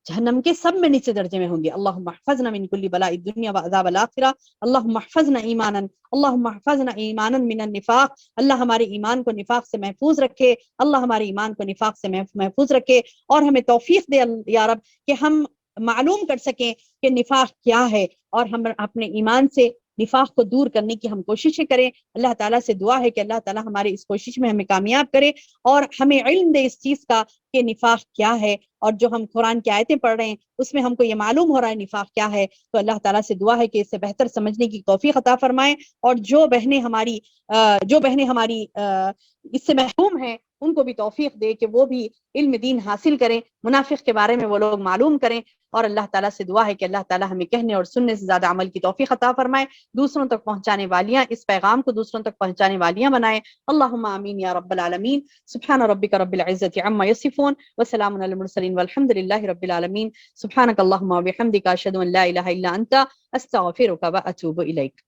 جہنم کے سب میں نیچے درجے میں ہوں گے. اللہم احفظنا من کل بلاء الدنیا وعذاب الآخرہ، اللہم احفظنا ایمانا، اللہم احفظنا ایمانا من النفاق، اللہ ہمارے ایمان کو نفاق سے محفوظ رکھے، اللہ ہمارے ایمان کو نفاق سے محفوظ رکھے، اور ہمیں توفیق دے یا رب کہ ہم معلوم کر سکیں کہ نفاق کیا ہے، اور ہم اپنے ایمان سے نفاق کو دور کرنے کی ہم کوششیں کریں. اللہ تعالیٰ سے دعا ہے کہ اللہ تعالیٰ ہمارے اس کوشش میں ہمیں کامیاب کرے اور ہمیں علم دے اس چیز کا کہ نفاق کیا ہے، اور جو ہم قرآن کی آیتیں پڑھ رہے ہیں اس میں ہم کو یہ معلوم ہو رہا ہے نفاق کیا ہے، تو اللہ تعالیٰ سے دعا ہے کہ اس سے بہتر سمجھنے کی توفیق عطا فرمائیں. اور جو بہنیں ہماری اس سے محروم ہیں ان کو بھی توفیق دے کہ وہ بھی علم دین حاصل کریں، منافق کے بارے میں وہ لوگ معلوم کریں. اور اللہ تعالیٰ سے دعا ہے کہ اللہ تعالیٰ ہمیں کہنے اور سننے سے زیادہ عمل کی توفیق عطا فرمائے، دوسروں تک پہنچانے والیاں، اس پیغام کو دوسروں تک پہنچانے والیاں بنائے. اللہم آمین یا رب العالمین. سبحان ربک رب العزت عما یصفون وسلام علی المرسلین والحمد للہ رب العالمین. سبحانک اللہم وبحمدک اشہد ان لا الہ الا انت استغفرک واتوب الیک.